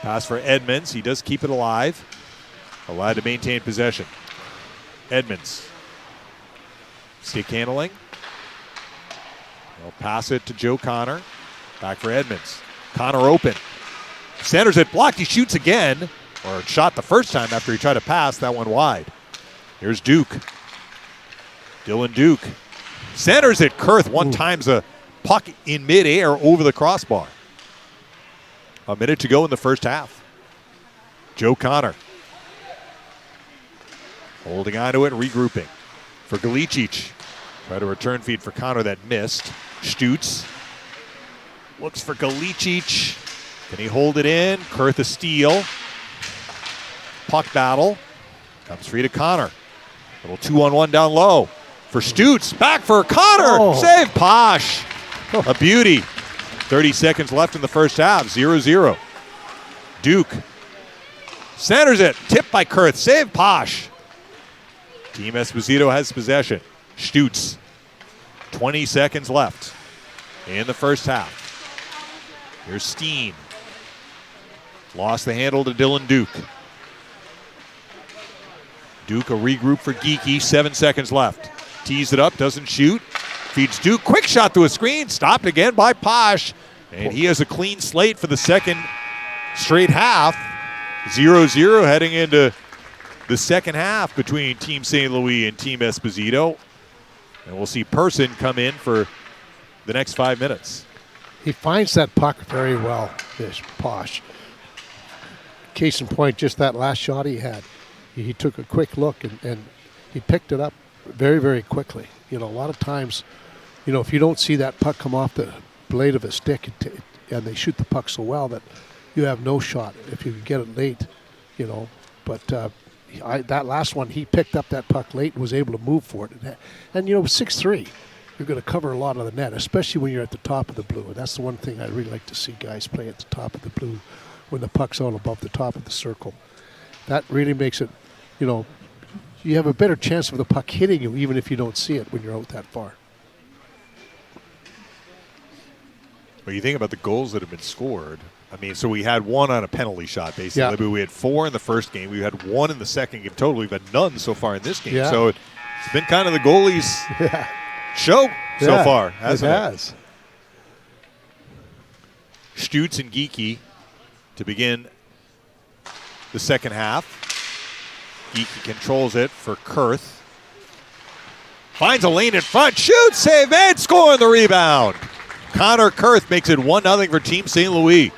Pass for Edmonds. He does keep it alive. Allowed to maintain possession. Edmonds. Stick handling. They'll pass it to Joe Connor. Back for Edmonds. Connor open. Centers it, blocked. He shoots again. Or shot the first time after he tried to pass. That one wide. Here's Duke. Dylan Duke. Centers it. Kurth one-times a puck in midair over the crossbar. A minute to go in the first half. Joe Connor. Holding on to it, regrouping. For Galicic. Try to return feed for Connor that missed. Stutz. Looks for Galicic. Can he hold it in? Kurth a steal. Puck battle. Comes free to Connor. Little 2-on-1 down low. For Stutz. Back for Connor. Save Posh. A beauty. 30 seconds left in the first half. 0-0. Duke. Centers it. Tipped by Kurth. Save Posh. Team Esposito has possession. Stutz. 20 seconds left in the first half. Here's Steen. Lost the handle to Dylan Duke. Duke a regroup for Geekie. 7 seconds left. Tees it up, doesn't shoot. Feeds Duke. Quick shot to a screen. Stopped again by Posh. And he has a clean slate for the second straight half. 0-0 heading into the second half between Team St. Louis and Team Esposito. And we'll see Person come in for the next 5 minutes. He finds that puck very well, this Posh. Case in point, just that last shot he had. He took a quick look and he picked it up very, very quickly. You know, a lot of times, you know, if you don't see that puck come off the blade of a stick and they shoot the puck so well that you have no shot if you can get it late, you know. But that last one, he picked up that puck late and was able to move for it. And you know, 6'3", you're going to cover a lot of the net, especially when you're at the top of the blue. And that's the one thing I really like to see guys play at the top of the blue when the puck's out above the top of the circle. That really makes it, you know, you have a better chance of the puck hitting you even if you don't see it when you're out that far. Well, you think about the goals that have been scored. I mean, so we had one on a penalty shot, basically. Yeah. But we had 4 in the first game. We had 1 in the second game total. We've had none so far in this game. Yeah. So it's been kind of the goalies' show so far, hasn't it? Has. Stutz and Geekie to begin the second half. Geekie controls it for Kurth. Finds a lane in front. Shoots, save, and score on the rebound. Connor Kurth makes it 1-0 for Team St. Louis.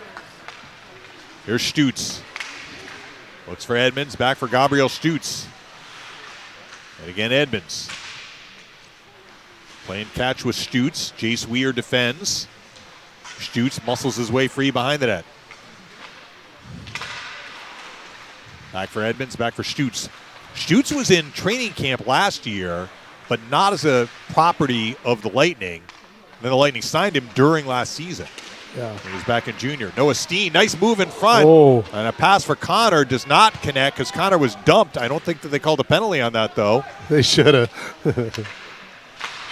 Here's Stutz. Looks for Edmonds. Back for Gabriel Stutz. And again, Edmonds. Playing catch with Stutz. Jace Weir defends. Stutz muscles his way free behind the net. Back for Edmonds. Back for Stutz. Stutz was in training camp last year, but not as a property of the Lightning. And then the Lightning signed him during last season. Yeah. He was back in junior. Noah Steen, nice move in front. Oh. And a pass for Connor does not connect because Connor was dumped. I don't think that they called a penalty on that, though. They should have.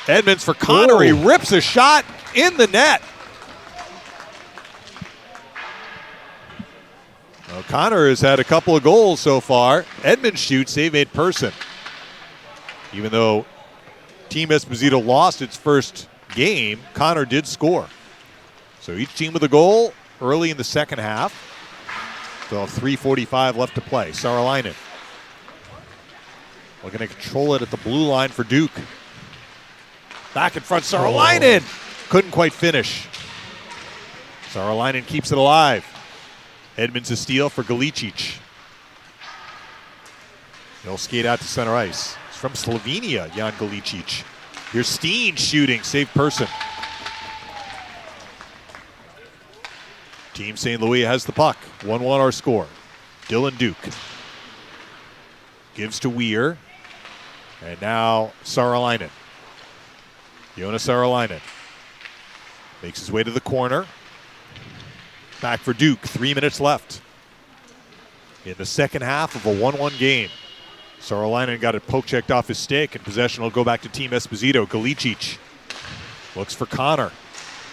Edmonds for Connor. Oh. He rips a shot in the net. Well, Connor has had a couple of goals so far. Edmonds shoots, save made Person. Even though Team Esposito lost its first game, Connor did score. So each team with a goal early in the second half. Still have 3:45 left to play. Saaralainen looking to control it at the blue line for Duke. Back in front, Saaralainen. Couldn't quite finish. Saaralainen keeps it alive. Edmonds a steal for Galicic. He'll skate out to center ice. He's from Slovenia, Jan Galicic. Here's Steen shooting, save Person. Team St. Louis has the puck. 1-1 our score. Dylan Duke gives to Weir. And now Saaralainen. Jonas Saaralainen makes his way to the corner. Back for Duke. 3 minutes left in the second half of a 1-1 game. Saaralainen got it poke checked off his stick, and possession will go back to Team Esposito. Galicic looks for Connor.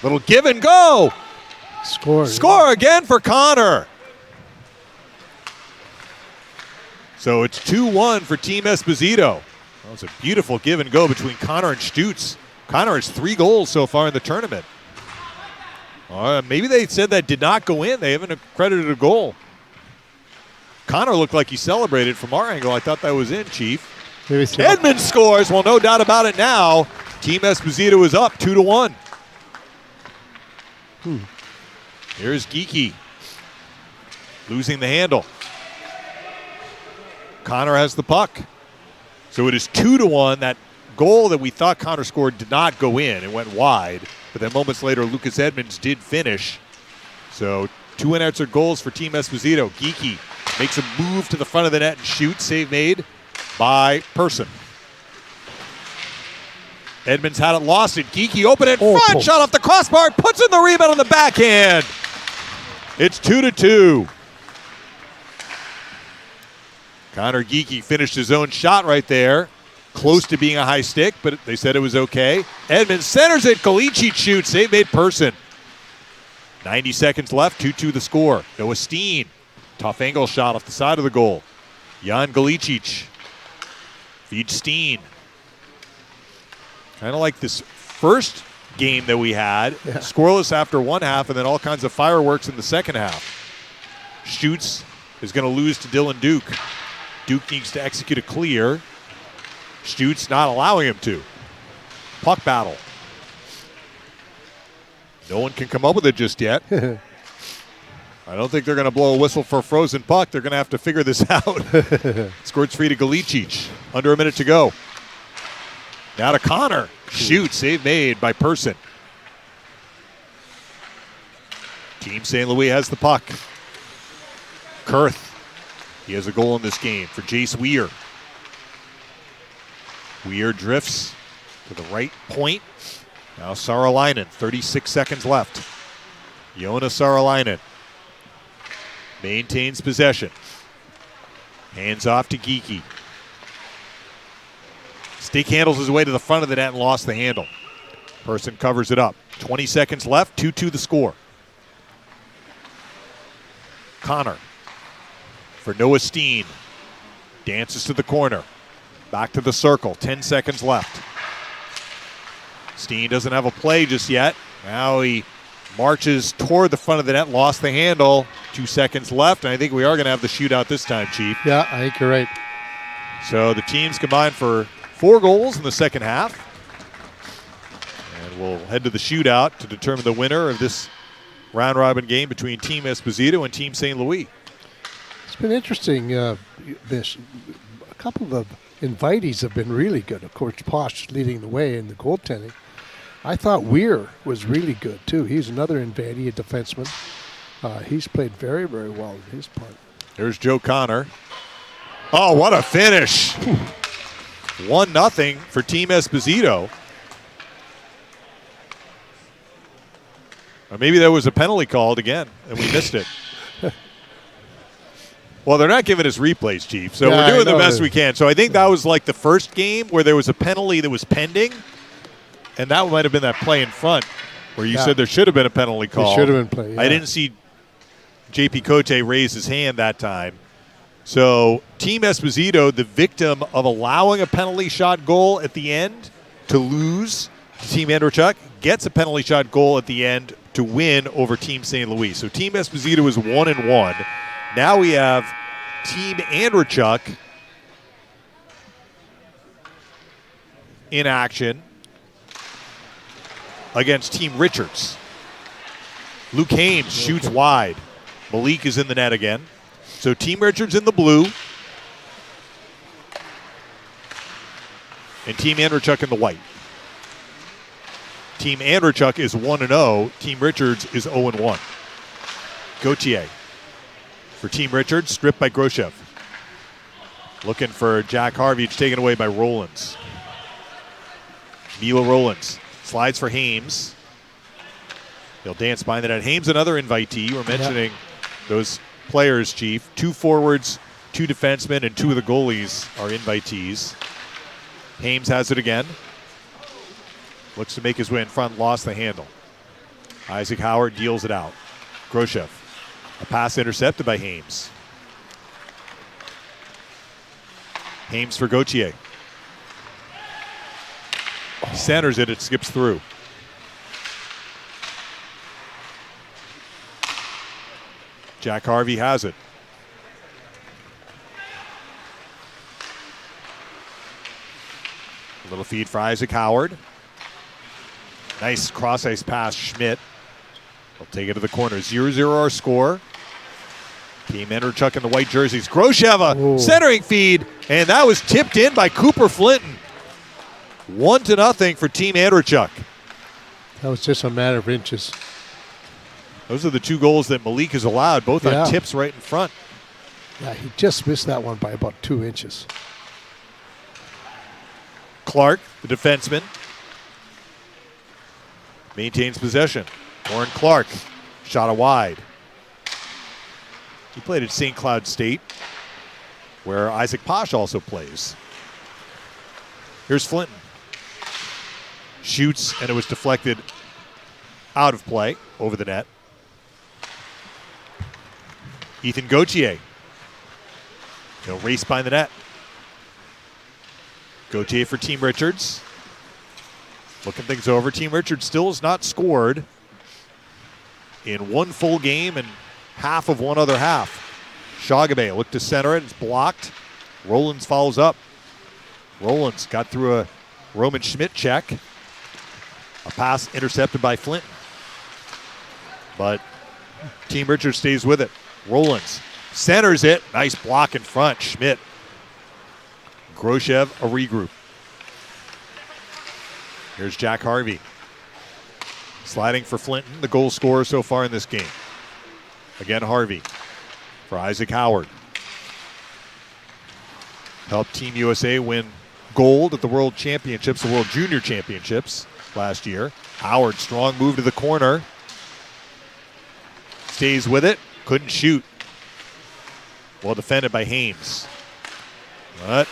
Little give and go. Score again for Connor. So it's 2-1 for Team Esposito. That was a beautiful give and go between Connor and Stutz. Connor has 3 goals so far in the tournament. Maybe they said that did not go in. They haven't accredited a goal. Connor looked like he celebrated from our angle. I thought that was in, Chief. Edmonds scores. Well, no doubt about it now. Team Esposito is up 2-1. Here's Geekie losing the handle. Connor has the puck. So it is 2-1. That goal that we thought Connor scored did not go in. It went wide. But then moments later, Lucas Edmonds did finish. So 2 unanswered goals for Team Esposito. Geekie makes a move to the front of the net and shoots. Save made by Person. Edmonds had it lost, and Geekie opened it front, shot off the crossbar, puts in the rebound on the backhand. It's 2-2. Connor Geekie finished his own shot right there. Close to being a high stick, but they said it was okay. Edmonds centers it. Galicic shoots. Save made Person. 90 seconds left. 2-2 the score. Noah Steen. Tough angle shot off the side of the goal. Jan Galicic. Feeds Steen. Kind of like this first game that we had. Yeah. Scoreless after one half, and then all kinds of fireworks in the second half. Stutz is going to lose to Dylan Duke. Duke needs to execute a clear. Stutz not allowing him to. Puck battle. No one can come up with it just yet. I don't think they're going to blow a whistle for a frozen puck. They're going to have to figure this out. Scored free to Galicic. Under a minute to go. Now to Connor. Shoot. Save made by Person. Team St. Louis has the puck. Kurth. He has a goal in this game for Jace Weir. Weir drifts to the right point. Now Saaralainen, 36 seconds left. Jonas Saaralainen maintains possession. Hands off to Geekie. Stick handles his way to the front of the net and lost the handle. Person covers it up. 20 seconds left, 2-2 the score. Connor for Noah Steen. Dances to the corner. Back to the circle, 10 seconds left. Steen doesn't have a play just yet. Now he marches toward the front of the net, lost the handle. 2 seconds left, and I think we are going to have the shootout this time, Chief. Yeah, I think you're right. So the teams combined for 4 goals in the second half. And we'll head to the shootout to determine the winner of this round-robin game between Team Esposito and Team St. Louis. It's been interesting. A couple of invitees have been really good. Of course, Posh leading the way in the goaltending. I thought Weir was really good, too. He's another invitee, a defenseman. He's played very, very well in his part. There's Joe Connor. Oh, what a finish. 1-0 for Team Esposito. Or maybe there was a penalty called again, and we missed it. Well, they're not giving us replays, Chief, so we're doing the best we can. So I think that was like the first game where there was a penalty that was pending, and that might have been that play in front where you said there should have been a penalty call. There should have been play, yeah. I didn't see J.P. Cote raise his hand that time. So Team Esposito, the victim of allowing a penalty shot goal at the end to lose to Team Andrechuk, gets a penalty shot goal at the end to win over Team St. Louis. So Team Esposito is 1-1. Now we have Team Andrechuk in action against Team Richards. Luke Haynes shoots wide. Malik is in the net again. So Team Richards in the blue. And Team Andrechuk in the white. Team Andrechuk is 1-0. Team Richards is 0-1. Gauthier for Team Richards, stripped by Groshev. Looking for Jack Harvey, it's taken away by Rollins. Milo Rollins slides for Hames. He'll dance behind the net. Hames, another invitee. We're mentioning those players, Chief. 2 forwards, 2 defensemen, and 2 of the goalies are invitees. Hames has it again. Looks to make his way in front, lost the handle. Isaac Howard deals it out. Groshev. A pass intercepted by Hames. Hames for Gauthier. Centers it, it skips through. Jack Harvey has it. A little feed for Isaac Howard. Nice cross-ice pass, Schmidt. He'll take it to the corner. 0-0 our score. Team Andrechuk in the white jerseys. Groshev, centering feed, and that was tipped in by Cooper Flinton. 1-0 for Team Andrechuk. That was just a matter of inches. Those are the 2 goals that Malik has allowed, both on tips right in front. Yeah, he just missed that one by about 2 inches. Clark, the defenseman, maintains possession. Warren Clark, shot wide. He played at St. Cloud State, where Isaac Posh also plays. Here's Flinton. Shoots, and it was deflected out of play, over the net. Ethan Gauthier. He'll race behind the net. Gauthier for Team Richards. Looking things over. Team Richards still has not scored in 1 full game and half of 1 other half. Shagabe looked to center it. It's blocked. Rollins follows up. Rollins got through a Roman Schmidt check. A pass intercepted by Flinton. But Team Richards stays with it. Rollins centers it. Nice block in front. Schmidt. Groshev, a regroup. Here's Jack Harvey. Sliding for Flinton, the goal scorer so far in this game. Again, Harvey for Isaac Howard. Helped Team USA win gold at the World Championships, the World Junior Championships last year. Howard, strong move to the corner. Stays with it, couldn't shoot. Well defended by Hames. But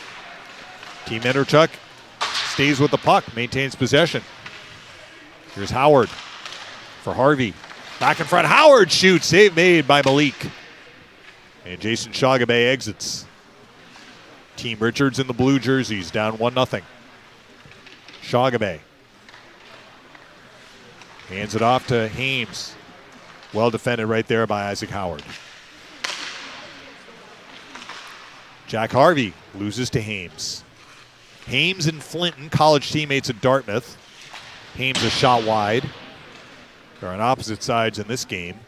Team Andrechuk stays with the puck, maintains possession. Here's Howard for Harvey. Back in front, Howard shoots, save made by Malik. And Jason Shagabe exits. Team Richards in the blue jerseys, down 1-0. Shagabe hands it off to Hames. Well defended right there by Isaac Howard. Jack Harvey loses to Hames. Hames and Flinton, college teammates at Dartmouth. Hames a shot wide. They're on opposite sides in this game.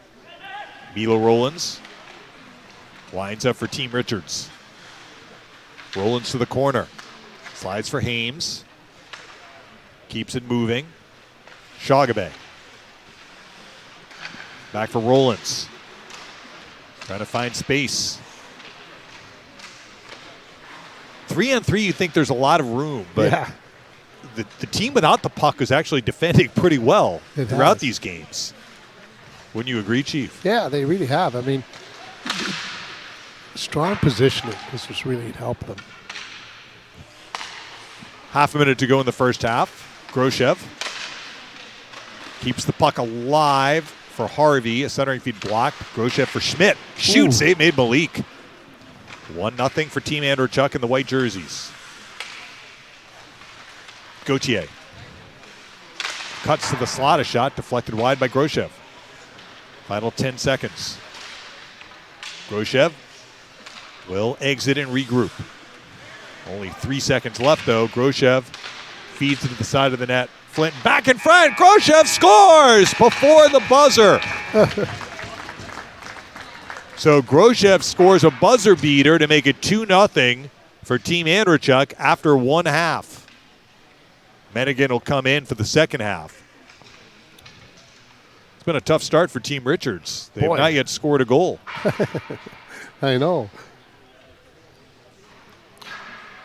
Milo Rollins lines up for Team Richards. Rollins to the corner. Slides for Hames. Keeps it moving. Shagabe. Back for Rollins. Trying to find space. 3-on-3, you think there's a lot of room, but the team without the puck is actually defending pretty well throughout these games. Wouldn't you agree, Chief? Yeah, they really have. I mean, strong positioning has really helped them. Half a minute to go in the first half. Groshev keeps the puck alive for Harvey. A centering feed blocked. Groshev for Schmidt. Shoot, save made Malik. 1-0 for Team Andrechuk in the white jerseys. Gauthier cuts to the slot, a shot deflected wide by Groshev. Final 10 seconds. Groshev will exit and regroup. Only 3 seconds left though. Groshev feeds it to the side of the net. Flinton back in front. Groshev scores before the buzzer. So Groshev scores a buzzer beater to make it 2-0 for Team Andrechuk after 1 half. Mennigan will come in for the second half. been a tough start for Team Richards. They have Boy. not yet scored a goal. I know.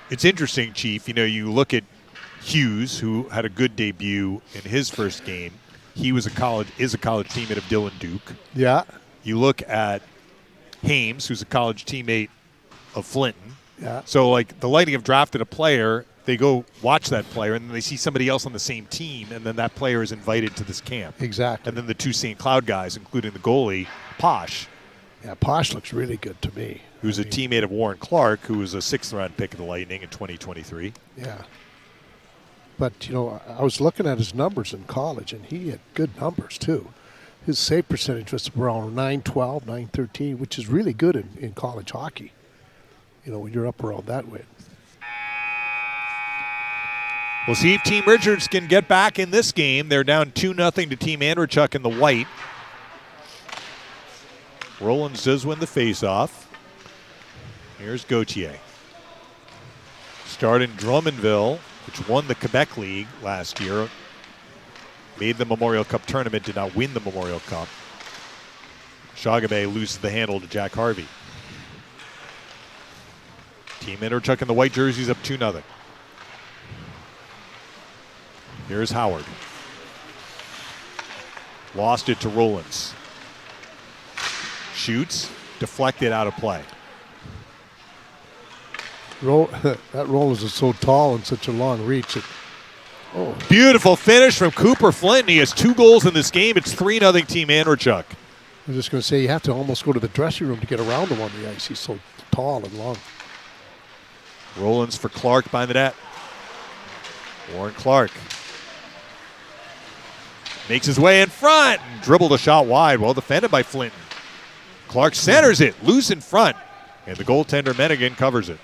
It's interesting, Chief. You know, you look at Hughes, who had a good debut in his first game. He is a college teammate of Dylan Duke. Yeah. You look at Hames, who's a college teammate of Flinton. Yeah. So, like, the Lightning have drafted a player. They go watch that player, and then they see somebody else on the same team, and then that player is invited to this camp. Exactly. And then the two St. Cloud guys, including the goalie, Posh, Yeah, Posh looks really good to me. who's a teammate of Warren Clark, who was a 6th-round pick of the Lightning in 2023. Yeah. But, you know, I was looking at his numbers in college, and he had good numbers, too. His save percentage was around 912, 913, which is really good in college hockey. You know, when you're up around that way. We'll see if Team Richards can get back in this game. They're down 2-0 to Team Andrechuk in the white. Rollins does win the faceoff. Here's Gauthier. Started in Drummondville, which won the Quebec League last year. Made the Memorial Cup tournament, did not win the Memorial Cup. Shagabe loses the handle to Jack Harvey. Team Andrechuk in the white jerseys up 2-0. Here's Howard. Lost it to Rollins. Shoots, deflected out of play. That Rollins is so tall and such a long reach. Beautiful finish from Cooper Flinton. He has 2 goals in this game. It's 3-0 Team Andrechuk. I'm just going to say you have to almost go to the dressing room to get around him on the ice. He's so tall and long. Rollins for Clark behind the net. Warren Clark makes his way in front and dribbled a shot wide. Well defended by Flinton. Clark centers it, loose in front, and the goaltender Mennigan covers it.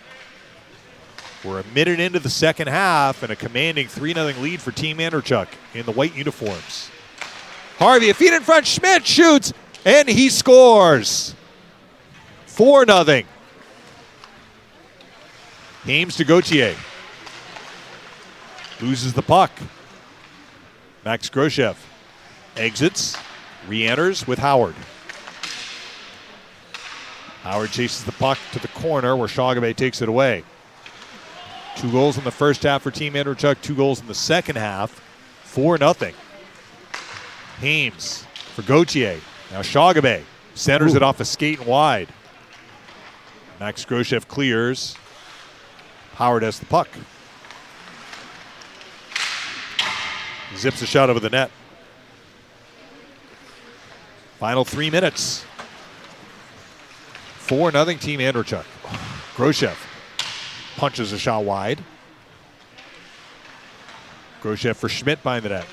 We're a minute into the second half and a commanding 3-0 lead for Team Andrechuk in the white uniforms. Harvey, a feet in front, Schmidt shoots, and he scores. 4-0. Hames to Gauthier. Loses the puck. Max Groshev exits, re-enters with Howard. Howard chases the puck to the corner where Shagabe takes it away. 2 goals in the first half for Team Andrechuk, 2 goals in the second half. 4-0. Hames for Gauthier. Now Shagabe centers it off a skate and wide. Max Groshev clears. Howard has the puck. Zips a shot over the net. Final 3 minutes. 4-0 Team Andrechuk. Groshev punches a shot wide. Groshev for Schmidt behind the net.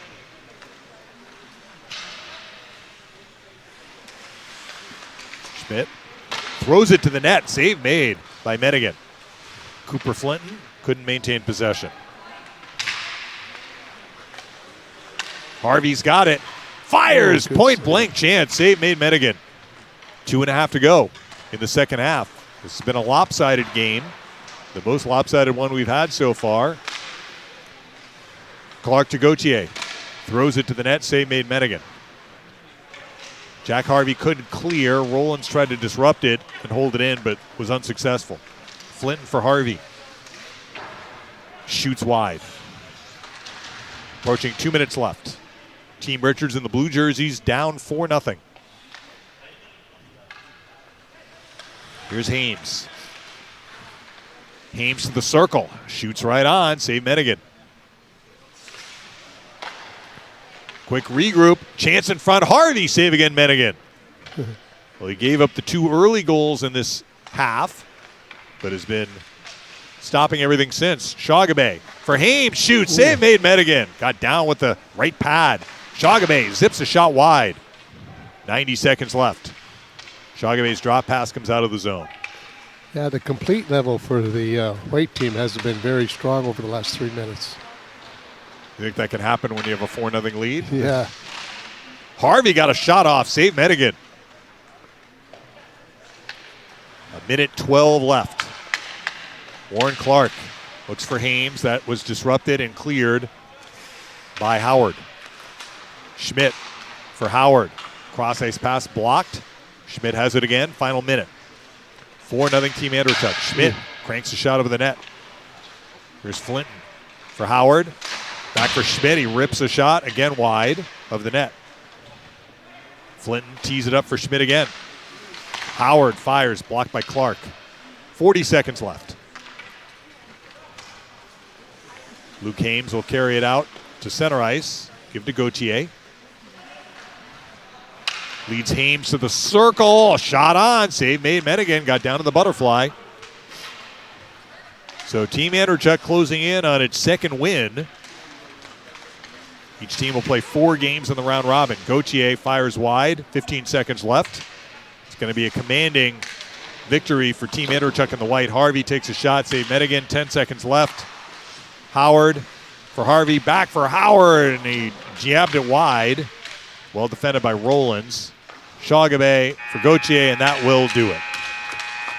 Schmidt throws it to the net. Save made by Mennigan. Cooper Flinton couldn't maintain possession. Harvey's got it. Fires. Point blank chance. Save made Mennigan. 2.5 to go in the second half. This has been a lopsided game. The most lopsided one we've had so far. Clark to Gauthier. Throws it to the net. Save made Mennigan. Jack Harvey couldn't clear. Rollins tried to disrupt it and hold it in, but was unsuccessful. Flinton for Harvey. Shoots wide. Approaching 2 minutes left. Team Richards in the blue jerseys down 4-0. Here's Hames. Hames to the circle. Shoots right on. Save Mennigan. Quick regroup. Chance in front. Harvey save again Mennigan. Well, he gave up the 2 early goals in this half, but has been stopping everything since. Shagabe for Hames. Shoots. Save made Mennigan. Got down with the right pad. Shagabe zips a shot wide. 90 seconds left. Shagabe's drop pass comes out of the zone. Yeah, the complete level for the white team hasn't been very strong over the last 3 minutes. You think that can happen when you have a 4-0 lead? Yeah. Harvey got a shot off. Save Mennigan. 1:12 left. Warren Clark looks for Hames. That was disrupted and cleared by Howard. Schmidt for Howard. Cross ice pass blocked. Schmidt has it again. Final minute. 4-0 Team Andrewchuk. Schmidt cranks a shot over the net. Here's Flinton for Howard. Back for Schmidt. He rips a shot again wide of the net. Flinton tees it up for Schmidt again. Howard fires, blocked by Clark. 40 seconds left. Luke Hames will carry it out to center ice. Give to Gauthier. Leads Hames to the circle. Shot on. Save made. Madigan got down to the butterfly. So Team Andrewchuk closing in on its second win. Each team will play 4 games in the round robin. Gauthier fires wide. 15 seconds left. It's going to be a commanding victory for Team Andrewchuk in the white. Harvey takes a shot. Save Madigan. 10 seconds left. Howard for Harvey. Back for Howard. And he jabbed it wide. Well defended by Rollins. Shagabe for Gauthier, and that will do it.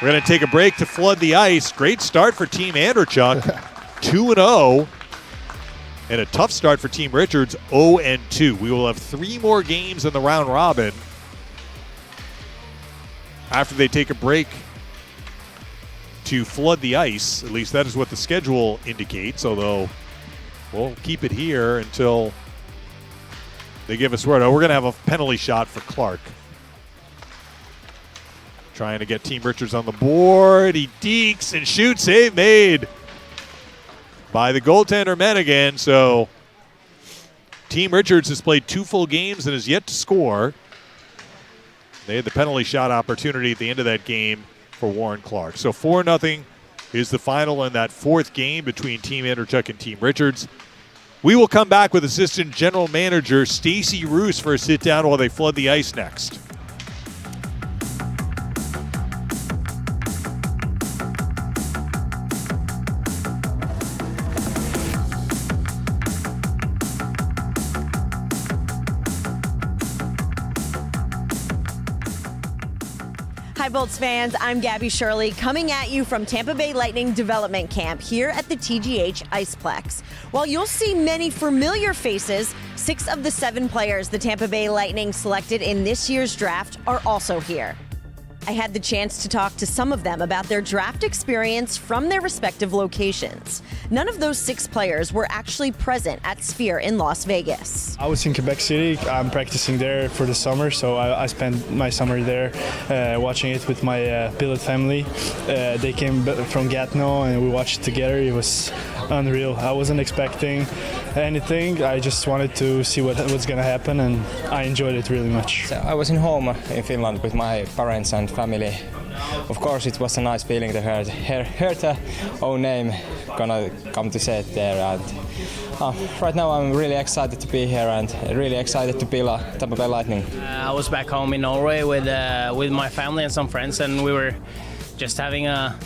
We're going to take a break to flood the ice. Great start for Team Andrewchuk, 2-0. And a tough start for Team Richards, 0-2. We will have 3 more games in the round robin after they take a break to flood the ice. At least that is what the schedule indicates, although we'll keep it here until they give us word. Oh, we're going to have a penalty shot for Clark. Trying to get Team Richards on the board. He dekes and shoots. Save made by the goaltender Madigan. So Team Richards has played 2 full games and has yet to score. They had the penalty shot opportunity at the end of that game for Warren Clark. So 4-0 is the final in that 4th game between Team Andrewchuk and Team Richards. We will come back with Assistant General Manager Stacy Roos for a sit-down while they flood the ice next. Hi, Bolts fans. I'm Gabby Shirley coming at you from Tampa Bay Lightning Development Camp here at the TGH Ice Plex. While you'll see many familiar faces, 6 of the 7 players the Tampa Bay Lightning selected in this year's draft are also here. I had the chance to talk to some of them about their draft experience from their respective locations. None of those 6 players were actually present at Sphere in Las Vegas. I was in Quebec City. I'm practicing there for the summer, so I spent my summer there watching it with my billet family. They came from Gatineau and we watched it together. It was unreal. I wasn't expecting anything. I just wanted to see what's going to happen, and I enjoyed it really much. So I was in home in Finland with my parents and family. Of course, it was a nice feeling to hear the own name gonna come to set there. And right now, I'm really excited to be here and really excited to be Tampa Bay Lightning. I was back home in Norway with my family and some friends, and we were just having a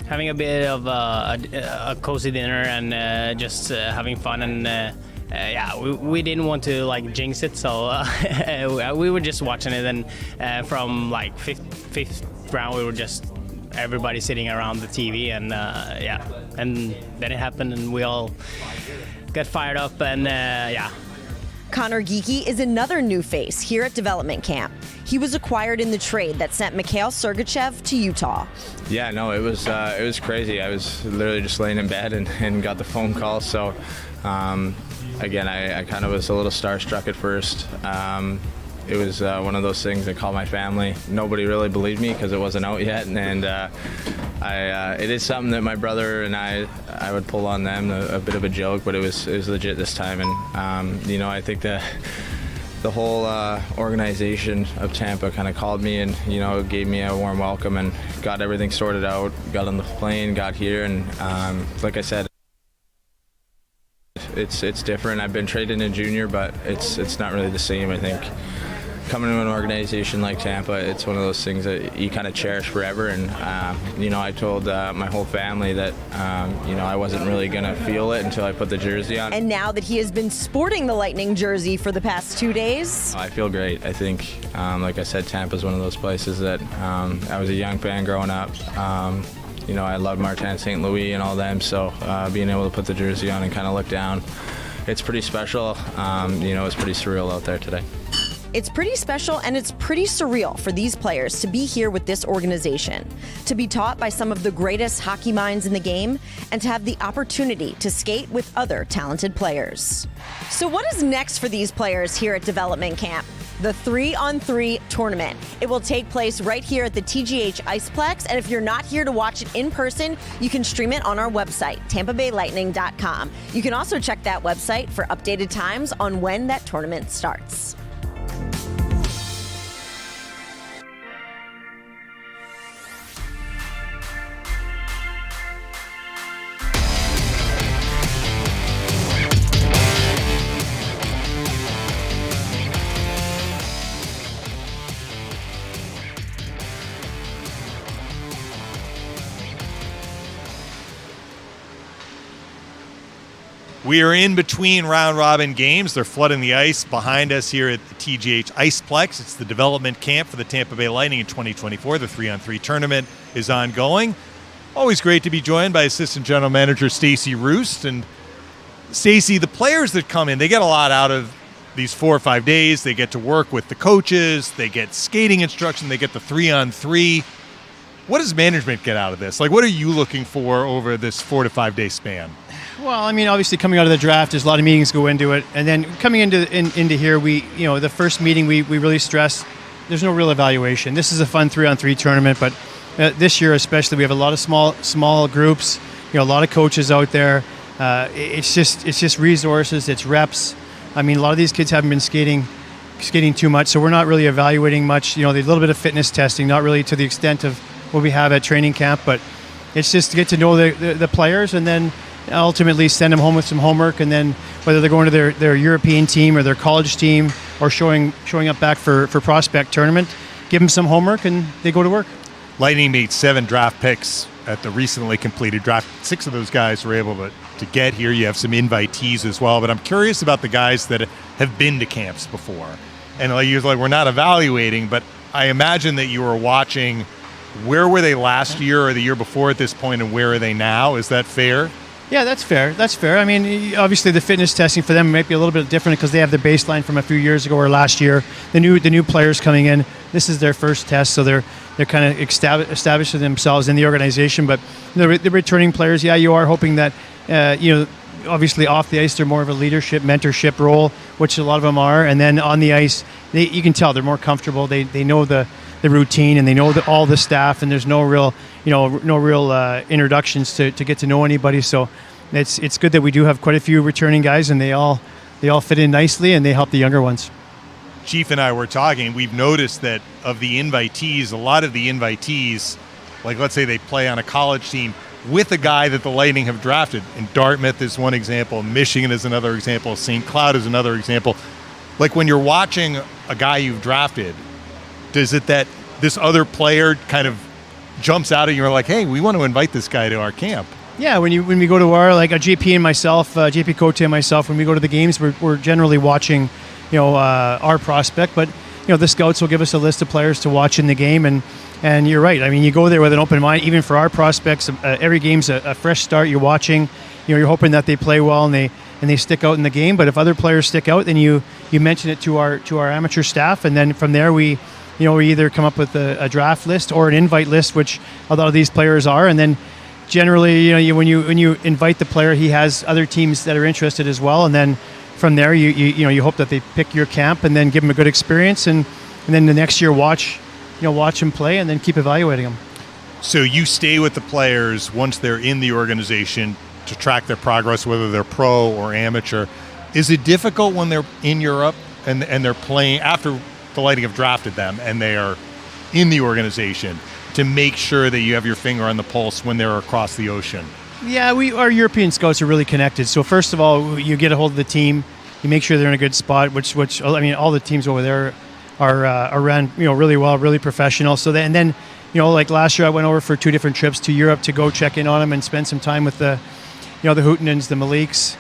bit of a cozy dinner and just having fun and. We didn't want to like jinx it, so we were just watching it, and from like fifth round we were just everybody sitting around the TV, and and then it happened and we all got fired up, and Connor Geeky is another new face here at development camp. He was acquired in the trade that sent Mikhail Sergachev to Utah. Yeah, no, it was crazy. I was literally just laying in bed and got the phone call. So, again, I kind of was a little starstruck at first. It was one of those things. I called my family. Nobody really believed me because it wasn't out yet, and it is something that my brother and I would pull on them, a bit of a joke, but it was legit this time. And I think the whole organization of Tampa kind of called me and gave me a warm welcome and got everything sorted out. Got on the plane, got here, and like I said, it's different. I've been traded in junior, but it's not really the same. I think coming to an organization like Tampa, it's one of those things that you kind of cherish forever. And I told my whole family that I wasn't really gonna feel it until I put the jersey on. And now that he has been sporting the Lightning jersey for the past 2 days, I feel great. I think, like I said, Tampa's one of those places that I was a young fan growing up. I loved Martin St. Louis and all them, so being able to put the jersey on and kind of look down, it's pretty special. It's pretty surreal out there today. It's pretty special and it's pretty surreal for these players to be here with this organization, to be taught by some of the greatest hockey minds in the game, and to have the opportunity to skate with other talented players. So what is next for these players here at development camp? The 3-on-3 tournament. It will take place right here at the TGH Ice Plex, and if you're not here to watch it in person, you can stream it on our website, tampabaylightning.com. You can also check that website for updated times on when that tournament starts. We are in between round-robin games. They're flooding the ice behind us here at the TGH Ice Plex. It's the development camp for the Tampa Bay Lightning in 2024. The 3-on-3 tournament is ongoing. Always great to be joined by Assistant General Manager Stacey Roost. And Stacey, the players that come in, they get a lot out of these 4 or 5 days. They get to work with the coaches. They get skating instruction. They get the 3-on-3. What does management get out of this? Like, what are you looking for over this 4 to 5 day span? Well, I mean, obviously coming out of the draft, there's a lot of meetings go into it, and then coming into here, the first meeting we really stress there's no real evaluation. This is a fun 3-on-3 tournament, but this year especially, we have a lot of small groups, a lot of coaches out there. It's just resources, it's reps. I mean, a lot of these kids haven't been skating too much, so we're not really evaluating much. There's a little bit of fitness testing, not really to the extent of what we have at training camp, but it's just to get to know the players, and then ultimately send them home with some homework, and then whether they're going to their European team or their college team or showing up back for prospect tournament, give them some homework and they go to work. Lightning made 7 draft picks at the recently completed draft. 6 of those guys were able to get here. You have some invitees as well, but I'm curious about the guys that have been to camps before. And we're not evaluating, but I imagine that you were watching where were they last year or the year before at this point, and where are they now? Is that fair? Yeah, that's fair. I mean, obviously the fitness testing for them might be a little bit different because they have the baseline from a few years ago or last year. The new players coming in, this is their first test, so they're kind of establishing themselves in the organization. But the returning players, yeah, you are hoping that obviously off the ice they're more of a leadership, mentorship role, which a lot of them are, and then on the ice, you can tell they're more comfortable. They know the routine, and they know all the staff, and there's no real introductions to get to know anybody. So it's good that we do have quite a few returning guys, and they all fit in nicely, and they help the younger ones. Chief and I were talking. We've noticed that of the invitees, a lot of the invitees, like let's say they play on a college team with a guy that the Lightning have drafted. And Dartmouth is one example. Michigan is another example. St. Cloud is another example. Like when you're watching a guy you've drafted, is it that this other player kind of jumps out at you and you're like, hey, we want to invite this guy to our camp? Yeah, when we go to our, like JP and myself, JP Cote and myself, when we go to the games, we're generally watching, our prospect. But the scouts will give us a list of players to watch in the game, and you're right. I mean, you go there with an open mind. Even for our prospects, every game's a fresh start. You're watching, you're hoping that they play well and they stick out in the game. But if other players stick out, then you mention it to our amateur staff, and then from there we either come up with a draft list or an invite list, which a lot of these players are, and then generally, when you invite the player, he has other teams that are interested as well, and then from there, you hope that they pick your camp and then give them a good experience, and then the next year watch them play and then keep evaluating them. So you stay with the players once they're in the organization to track their progress, whether they're pro or amateur. Is it difficult when they're in Europe and they're playing after the Lightning have drafted them and they are in the organization to make sure that you have your finger on the pulse when they're across the ocean? Yeah, our European scouts are really connected. So first of all, you get a hold of the team, you make sure they're in a good spot, which I mean, all the teams over there are run really well, really professional. So then like last year, I went over for 2 different trips to Europe to go check in on them and spend some time with the Hootenans, the Maliks,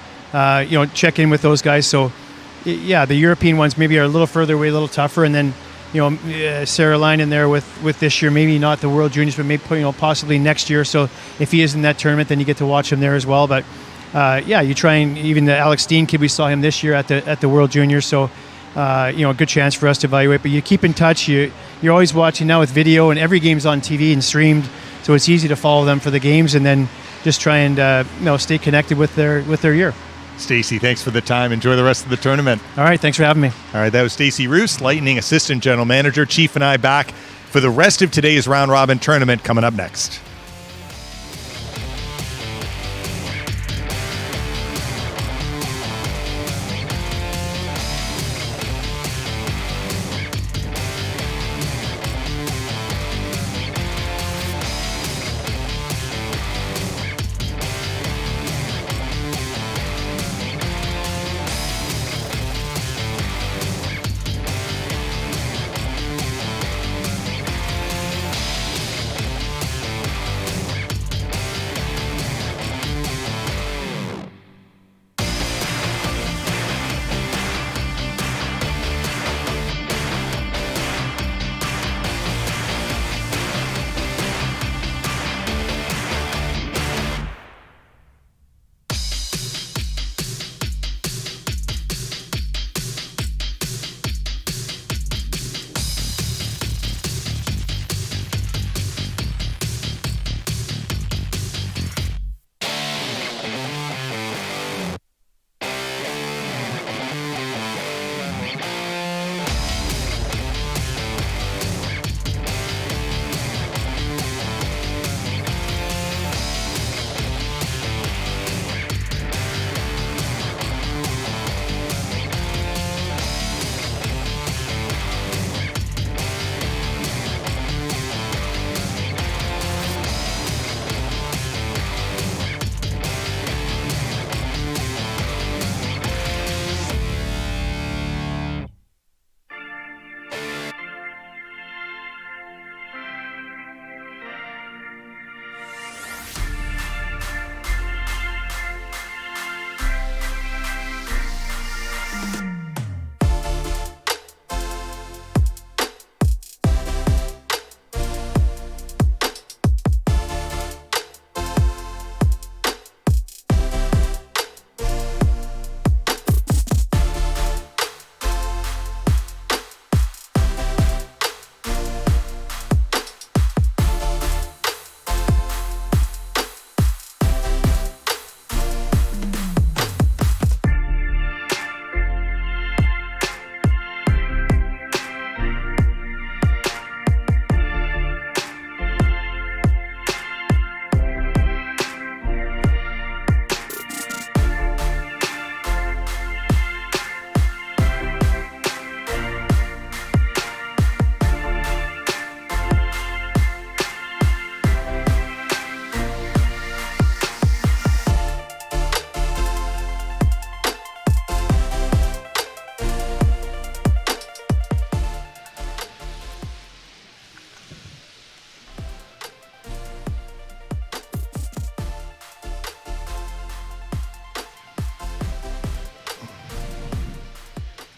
check in with those guys. So yeah, the European ones maybe are a little further away, a little tougher, and then Sarah Line in there with this year, maybe not the World Juniors, but maybe possibly next year. So if he is in that tournament, then you get to watch him there as well. But you try, and even the Alex Steen kid, we saw him this year at the World Juniors. So a good chance for us to evaluate. But you keep in touch. You're always watching now with video, and every game's on TV and streamed, so it's easy to follow them for the games, and then just try and stay connected with their year. Stacey, thanks for the time. Enjoy the rest of the tournament. All right, thanks for having me. All right, that was Stacey Roos, Lightning Assistant General Manager. Chief and I back for the rest of today's round robin tournament coming up next.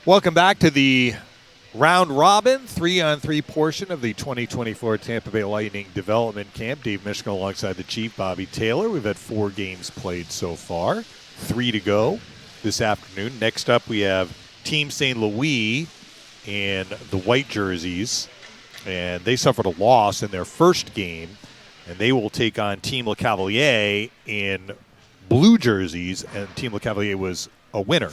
Welcome back to the round robin 3-on-3 portion of the 2024 Tampa Bay Lightning Development Camp. Dave Michigan alongside the Chief, Bobby Taylor. We've had 4 games played so far, 3 to go this afternoon. Next up, we have Team St. Louis and the white jerseys, and they suffered a loss in their first game, and they will take on Team Le Cavalier in blue jerseys, and Team Le Cavalier was a winner.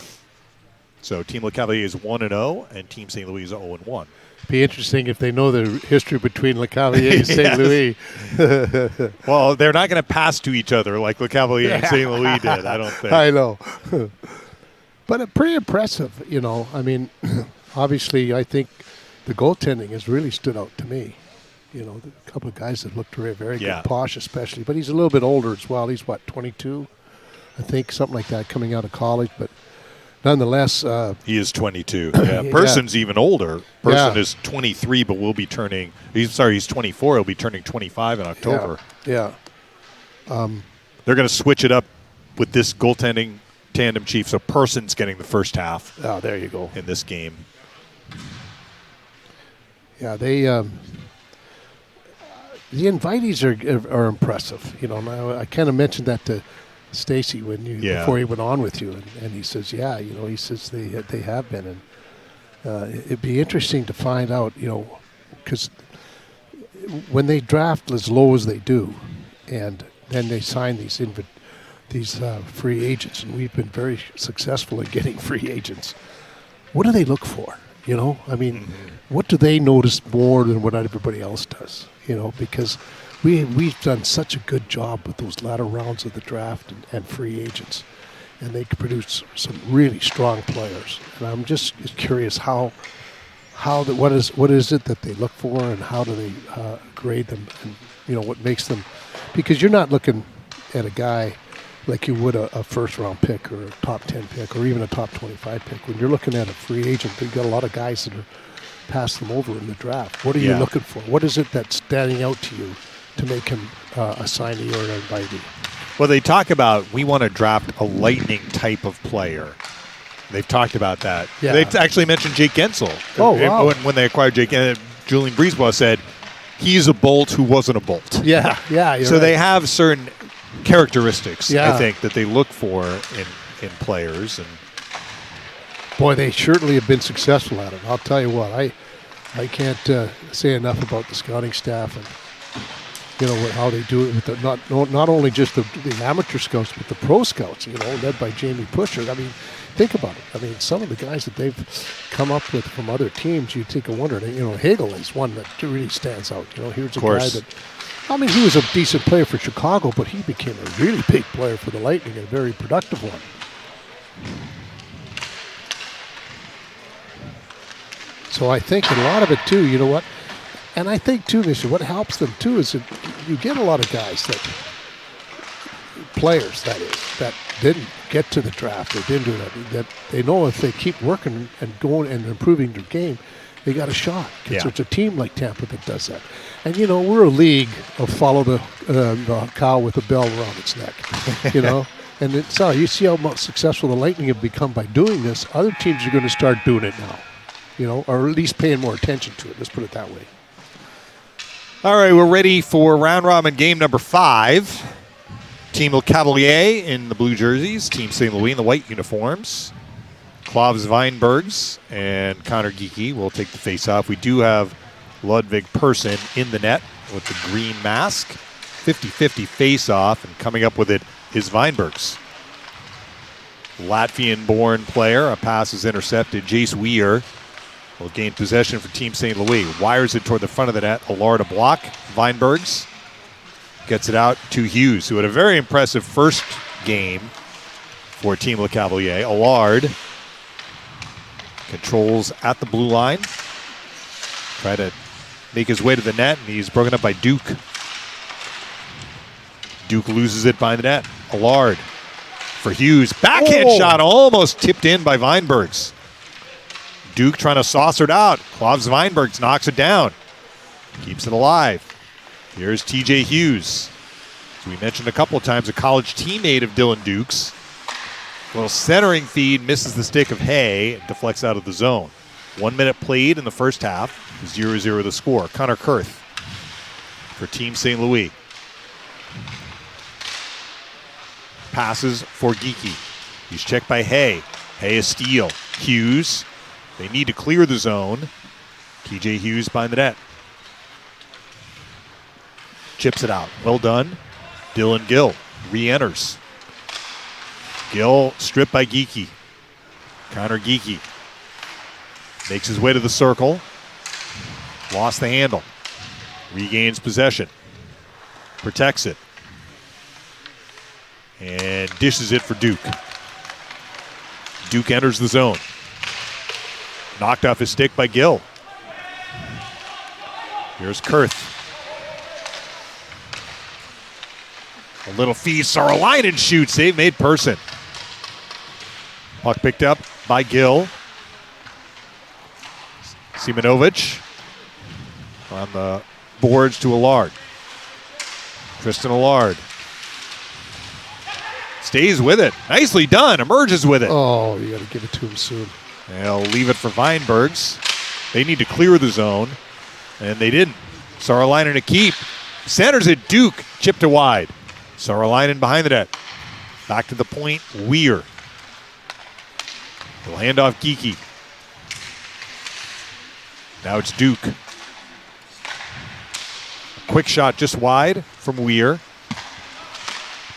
So Team Le Cavalier is 1-0, and Team St. Louis is 0-1. Be interesting if they know the history between Le Cavalier and St. Louis. Well, they're not going to pass to each other like Le Cavalier and St. Louis did, I don't think. I know. But pretty impressive, you know. I mean, obviously, I think the goaltending has really stood out to me. You know, a couple of guys that looked very good, Posh especially. But he's a little bit older as well. He's, 22? I think, something like that, coming out of college. But nonetheless, he is 22. Yeah, Person's even older. Person is 23, but will be turning. He's 24. He'll be turning 25 in October. Yeah. They're going to switch it up with this goaltending tandem, Chief. So Person's getting the first half. Oh, there you go. In this game. Yeah, they. The invitees are impressive. You know, now I kind of mentioned that to Stacey before he went on with you, and he says, he says they have been, It'd be interesting to find out, because when they draft as low as they do, and then they sign these free agents, and we've been very successful in getting free agents. What do they look for? What do they notice more than what everybody else does? Because we've done such a good job with those latter rounds of the draft and free agents, and they can produce some really strong players. And I'm just curious what is it that they look for, and how do they grade them, and what makes them, because you're not looking at a guy like you would a first-round pick or a top 10 pick or even a top 25 pick. When you're looking at a free agent, you've got a lot of guys that are pass them over in the draft. What are you looking for? What is it that's standing out to you to make him a signee or an invitee? Well, they talk about we want to draft a lightning type of player. They've talked about that. Yeah. They've actually mentioned Jake Gensel. Oh, wow. When they acquired Jake, Julian Brisebois said he's a Bolt who wasn't a Bolt. Yeah. So right. they have certain characteristics, Yeah. I think, that they look for in players. And Boy, they certainly have been successful at it. I'll tell you what, I can't say enough about the scouting staff and how they do it with the, not only just the amateur scouts, but the pro scouts. Led by Jamie Pusher. Think about it. Some of the guys that they've come up with from other teams, you take a wonder. Hagel is one that really stands out. Here's a guy that. He was a decent player for Chicago, but he became a really big player for the Lightning, a very productive one. So I think a lot of it too, and I think too, Misha, what helps them too is that you get a lot of guys players that didn't get to the draft, they didn't do that they know if they keep working and going and improving their game, they got a shot. So it's a team like Tampa that does that. And, we're a league of follow the cow with a bell around its neck, And you see how much successful the Lightning have become by doing this. Other teams are going to start doing it now, or at least paying more attention to it. Let's put it that way. all right, we're ready for round robin game number 5. Team Le Cavalier in the blue jerseys, Team St. Louis in the white uniforms. Klavs Weinbergs and Connor Geekie will take the face-off. We do have Ludwig Persson in the net with the green mask. 50-50 face-off, and coming up with it is Weinbergs. Latvian-born player. A pass is intercepted. Jace Weir will gain possession for Team St. Louis. Wires it toward the front of the net. Allard a block. Weinbergs gets it out to Hughes, who had a very impressive first game for Team Le Cavalier. Allard controls at the blue line. Try to make his way to the net, and he's broken up by Duke. Duke loses it by the net. Allard for Hughes. Backhand shot almost tipped in by Weinbergs. Duke trying to saucer it out. Klavs Weinbergs knocks it down. Keeps it alive. Here's TJ Hughes. As we mentioned a couple of times, a college teammate of Dylan Duke's. Little centering feed, misses the stick of Hay, and deflects out of the zone. 1 minute played in the first half. 0-0 the score. Connor Kurth for Team St. Louis. Passes for Geekie. He's checked by Hay. Hay a steal. Hughes. They need to clear the zone. TJ Hughes behind the net. Chips it out. Well done. Dylan Gill re-enters. Gill stripped by Geekie. Connor Geekie makes his way to the circle. Lost the handle. Regains possession. Protects it. And dishes it for Duke. Duke enters the zone. Knocked off his stick by Gill. Here's Kurth. A little feed. Saaralainen shoots. Save made Persson. Puck picked up by Gill. Simonovic on the boards to Allard. Tristan Allard stays with it. Nicely done. Emerges with it. Oh, you got to give it to him soon. They'll leave it for Weinbergs. They need to clear the zone, and they didn't. Saaralainen to keep. Centers at Duke. Chipped to wide. Saaralainen behind the net. Back to the point. Weir. He'll hand off Geekie. Now it's Duke. Quick shot just wide from Weir.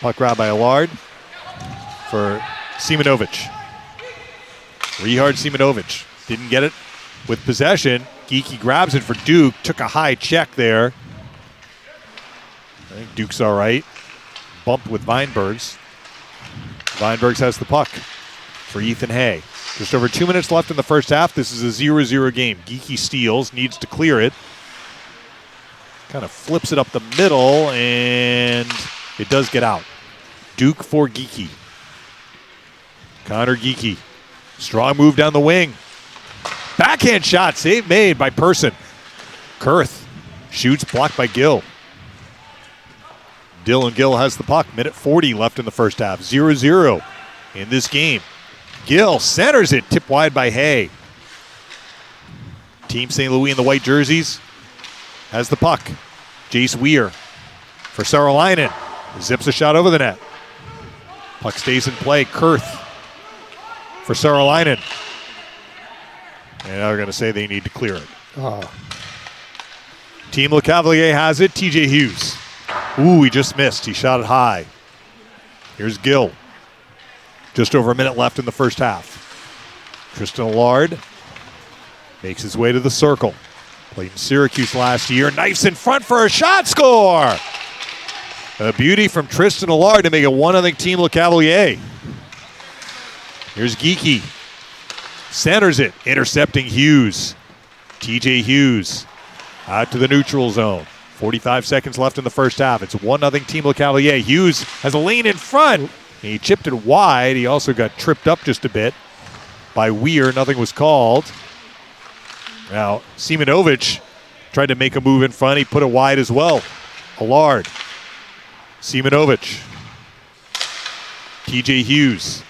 Puck grabbed by Allard for Simonovic. Rehard Simonovic didn't get it with possession. Geekie grabs it for Duke. Took a high check there. I think Duke's all right. Bumped with Weinbergs. Weinbergs has the puck for Ethan Hay. Just over 2 minutes left in the first half. This is a 0-0 game. Geekie steals, needs to clear it. Kind of flips it up the middle, and it does get out. Duke for Geekie. Connor Geekie. Strong move down the wing. Backhand shot, save made by Person. Kurth shoots, blocked by Gill. Dylan Gill has the puck. Minute 40 left in the first half. 0-0 in this game. Gill centers it, tipped wide by Hay. Team St. Louis in the white jerseys has the puck. Jace Weir for Saralainen. Zips a shot over the net. Puck stays in play. Kurth for Saralainen. And now they're going to say they need to clear it. Team Le Cavalier has it. TJ Hughes. Ooh, he just missed. He shot it high. Here's Gill. Just over a minute left in the first half. Tristan Allard makes his way to the circle. Played in Syracuse last year. Knifes in front for a shot. Score! A beauty from Tristan Allard to make it 1-0 Team Le Cavalier. Here's Geekie. Centers it. Intercepting Hughes. TJ Hughes out to the neutral zone. 45 seconds left in the first half. It's 1-0 Team Le Cavalier. Hughes has a lane in front. He chipped it wide. He also got tripped up just a bit by Weir. Nothing was called. Now, Simonovic tried to make a move in front. He put it wide as well. Allard. Simonovic. TJ Hughes.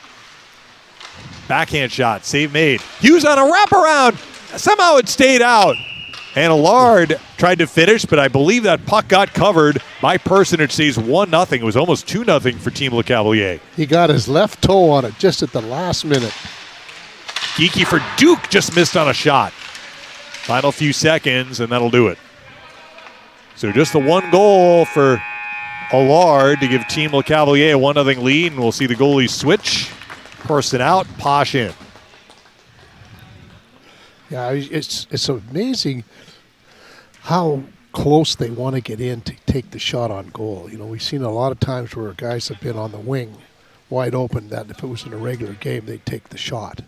Backhand shot. Save made. Hughes on a wraparound. Somehow it stayed out. And Allard tried to finish, but I believe that puck got covered by Person. It stays 1-0. It was almost 2-0 for Team Le Cavalier. He got his left toe on it just at the last minute. Geekie for Duke just missed on a shot. Final few seconds, and that'll do it. So just the one goal for Allard to give Team Le Cavalier a 1-0 lead, and we'll see the goalies switch. Person out, Posh in. Yeah, it's amazing how close they want to get in to take the shot on goal. You know, we've seen a lot of times where guys have been on the wing wide open that if it was in a regular game, they'd take the shot.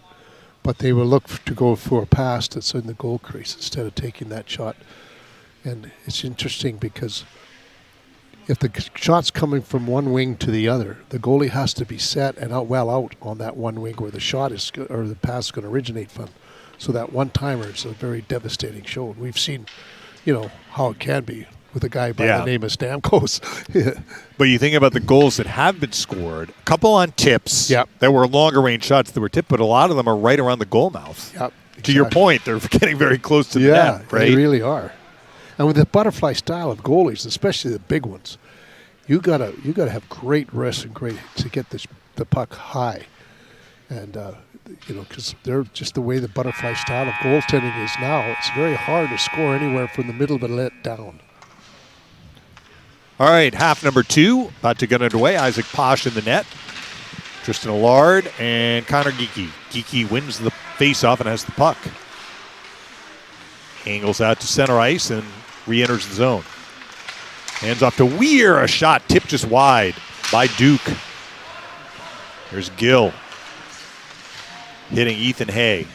But they will look to go for a pass that's in the goal crease instead of taking that shot. And it's interesting because if the shot's coming from one wing to the other, the goalie has to be set and out on that one wing where the shot is or the pass is going to originate from. So that one-timer is a very devastating show. And we've seen, you know, how it can be with a guy by the name of Stamkos. But you think about the goals that have been scored, a couple on tips that were longer-range shots that were tipped, but a lot of them are right around the goal mouth. Yep, exactly. To your point, they're getting very close to the net, right? They really are. And with the butterfly style of goalies, especially the big ones, you gotta have great wrists and great to get the puck high. And you know, because they're just the way the butterfly style of goaltending is now. It's very hard to score anywhere from the middle of the net down. All right, half number 2 about to get underway. Isaac Posh in the net. Tristan Allard and Connor Geekie. Geekie wins the faceoff and has the puck. Angles out to center ice and re-enters the zone. Hands off to Weir. A shot tipped just wide by Duke. There's Gill. Hitting Ethan Hay.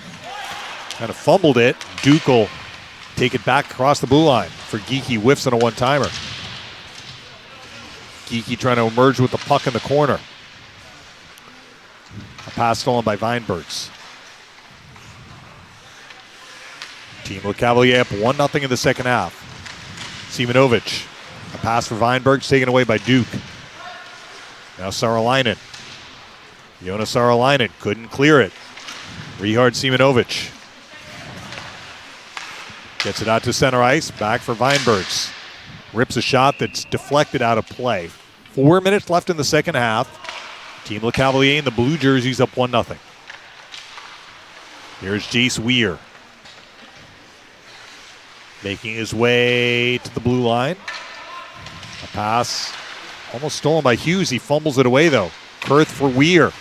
Kind of fumbled it. Duke will take it back across the blue line for Geekie. Whiffs on a one-timer. Geekie trying to emerge with the puck in the corner. A pass stolen by Weinbergs. Team Le Cavalier up 1-0 in the second half. Simonovic. A pass for Weinbergs taken away by Duke. Now Saralainen. Jonas Saralainen couldn't clear it. Rehard Simonovic. Gets it out to center ice. Back for Weinbergs. Rips a shot that's deflected out of play. 4 minutes left in the second half. Team Le Cavalier in the blue jerseys up 1-0. Here's Jace Weir. Making his way to the blue line. A pass almost stolen by Hughes. He fumbles it away, though. Kurth for Weir.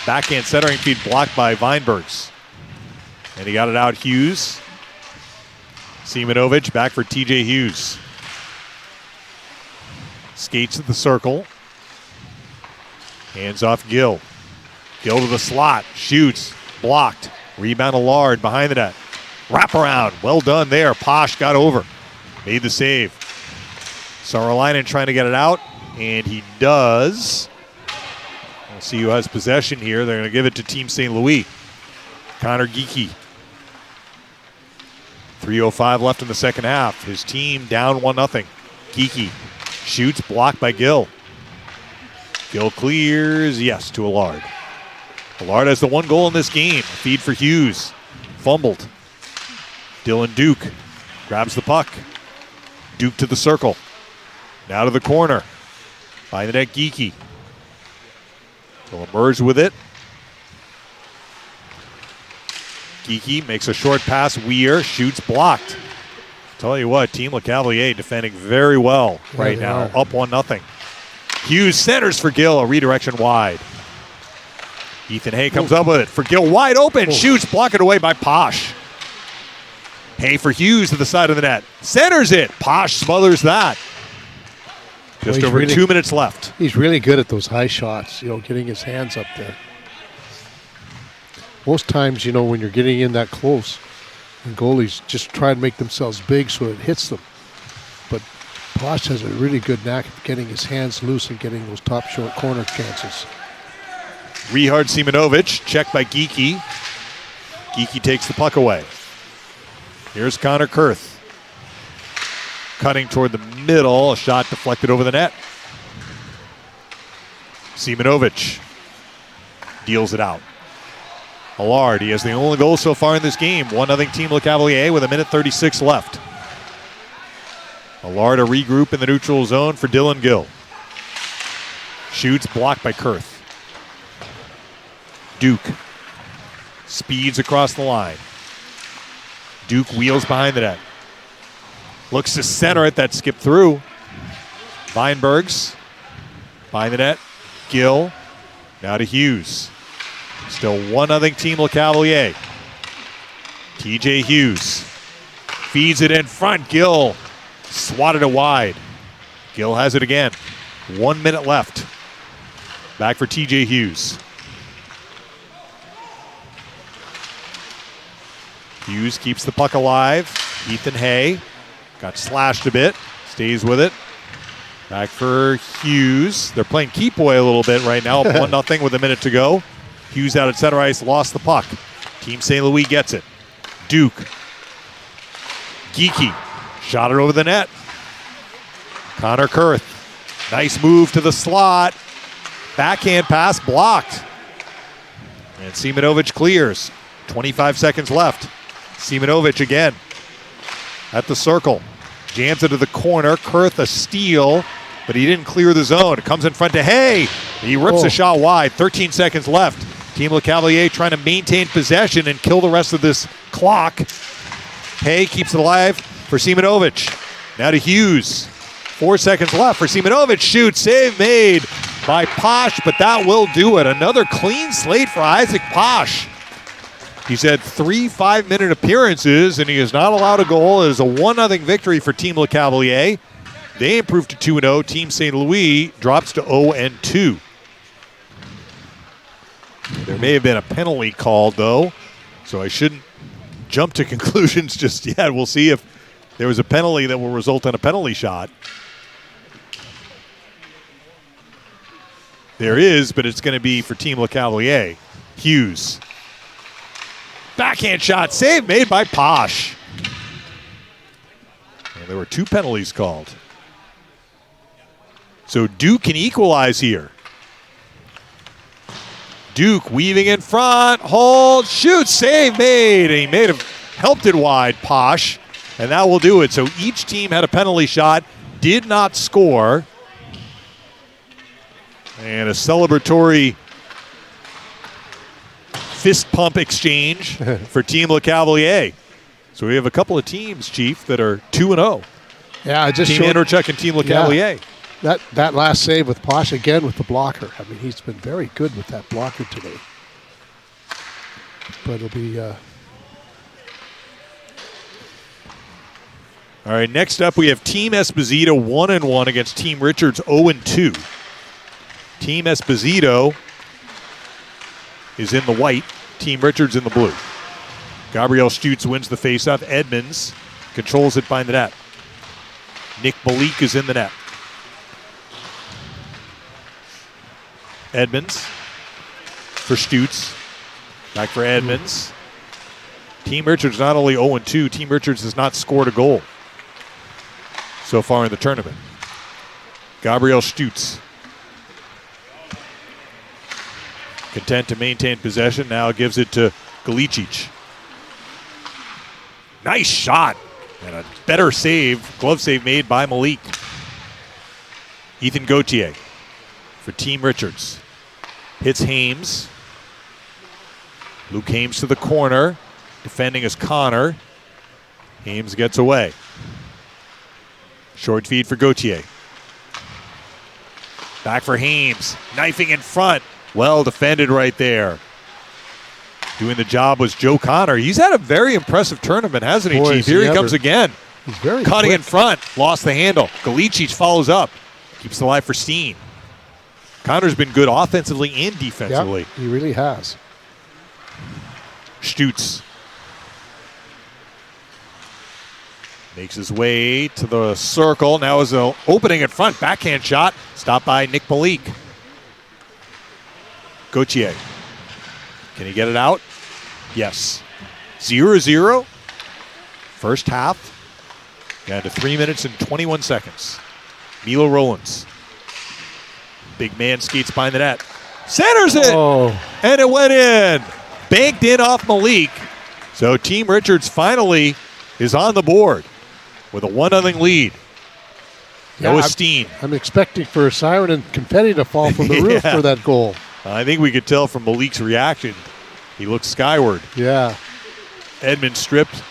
Backhand centering feed blocked by Weinbergs. And he got it out, Hughes. Simonovic back for TJ Hughes. Skates at the circle. Hands off Gill. Gill to the slot. Shoots. Blocked. Rebound Allard behind the net. Wraparound. Well done there. Posh got over. Made the save. Saaralainen trying to get it out. And he does. We'll see who has possession here. They're going to give it to Team St. Louis. Connor Geekie. 3:05 left in the second half. His team down 1-0. Geekie shoots, blocked by Gill. Gill clears, yes, to Allard. Allard has the one goal in this game. Feed for Hughes. Fumbled. Dylan Duke grabs the puck. Duke to the circle. Now to the corner. By the net, Geekie. Will emerge with it. Geekie makes a short pass. Weir shoots, blocked. Tell you what, Team LeCavalier defending very well right now. Up 1-0. Hughes centers for Gill. A redirection wide. Ethan Hay comes up with it for Gill. Wide open. Shoots, blocked it away by Posh. Hay for Hughes to the side of the net. Centers it. Posh smothers that. Just over 2 minutes left. He's really good at those high shots, getting his hands up there. Most times, when you're getting in that close, and goalies just try to make themselves big so it hits them. But Posh has a really good knack of getting his hands loose and getting those top short corner chances. Rehard Simonovic, checked by Geekie. Geekie takes the puck away. Here's Connor Kurth. Cutting toward the middle, a shot deflected over the net. Simonovic deals it out. Allard, he has the only goal so far in this game. 1-0 Team LeCavalier with 1:36 left. Allard a regroup in the neutral zone for Dylan Gill. Shoots, blocked by Kurth. Duke speeds across the line. Duke wheels behind the net. Looks to center it, that skipped through. Weinbergs behind the net. Gill now to Hughes. Still 1-0 Team LeCavalier. TJ Hughes feeds it in front. Gill swatted it wide. Gill has it again. 1 minute left. Back for TJ Hughes. Hughes keeps the puck alive. Ethan Hay got slashed a bit. Stays with it. Back for Hughes. They're playing keep away a little bit right now. 1-0 with a minute to go. Hughes out at center ice, lost the puck. Team St. Louis gets it. Duke. Geekie. Shot it over the net. Connor Kurth. Nice move to the slot. Backhand pass blocked. And Simonovic clears. 25 seconds left. Simonovic again. At the circle. Jams it to the corner. Kurth a steal, but he didn't clear the zone. It comes in front to Hay. He rips a shot wide. 13 seconds left. Team LeCavalier trying to maintain possession and kill the rest of this clock. Hay keeps it alive for Simonovic. Now to Hughes. 4 seconds left for Simonovic. Shoots. Save made by Posh, but that will do it. Another clean slate for Isaac Posh. He's had 3 5-minute appearances, and he has not allowed a goal. It is a 1-0 victory for Team LeCavalier. They improved to 2-0. Team St. Louis drops to 0-2. There may have been a penalty called, though, so I shouldn't jump to conclusions just yet. We'll see if there was a penalty that will result in a penalty shot. There is, but it's going to be for Team LeCavalier. Hughes. Backhand shot, save made by Posh. And there were 2 penalties called. So Duke can equalize here. Duke weaving in front, hold, shoot, save made. And he may have helped it wide, Posh. And that will do it. So each team had a penalty shot, did not score. And a celebratory fist pump exchange for Team LeCavalier. So we have a couple of teams, Chief, that are 2-0. Yeah, I just Team showed Andrechuk and Team LeCavalier. that last save with Posh again with the blocker. I mean, he's been very good with that blocker today. But it'll be. All right, next up we have Team Esposito 1-1 against Team Richards 0-2. Team Esposito is in the white. Team Richards in the blue. Gabriel Stutz wins the faceoff. Edmonds controls it by the net. Nick Malik is in the net. Edmonds for Stutz. Back for Edmonds. Team Richards not only 0-2, Team Richards has not scored a goal so far in the tournament. Gabriel Stutz. Content to maintain possession. Now gives it to Galicic. Nice shot. And a better save, glove save made by Malik. Ethan Gauthier for Team Richards. Hits Hames. Luke Hames to the corner. Defending is Connor. Hames gets away. Short feed for Gauthier. Back for Hames. Knifing in front. Well defended right there. Doing the job was Joe Connor. He's had a very impressive tournament, hasn't he, Chief? Here he comes again. He's very Cutting quick. in front. Lost the handle. Galicic follows up. Keeps the line for Steen. Connor's been good offensively and defensively. Yeah, he really has. Stutz makes his way to the circle. Now is an opening in front. Backhand shot. Stopped by Nick Malik. Gauthier. Can he get it out? Yes. 0-0. First half. Down to 3 minutes and 21 seconds. Milo Rollins. Big man skates behind the net. Centers it! Oh. And it went in. Banked in off Malik. So Team Richards finally is on the board with a 1-0 lead. Noah Steen. I'm expecting for a siren and confetti to fall from the roof for that goal. I think we could tell from Malik's reaction. He looked skyward. Yeah. Edmund stripped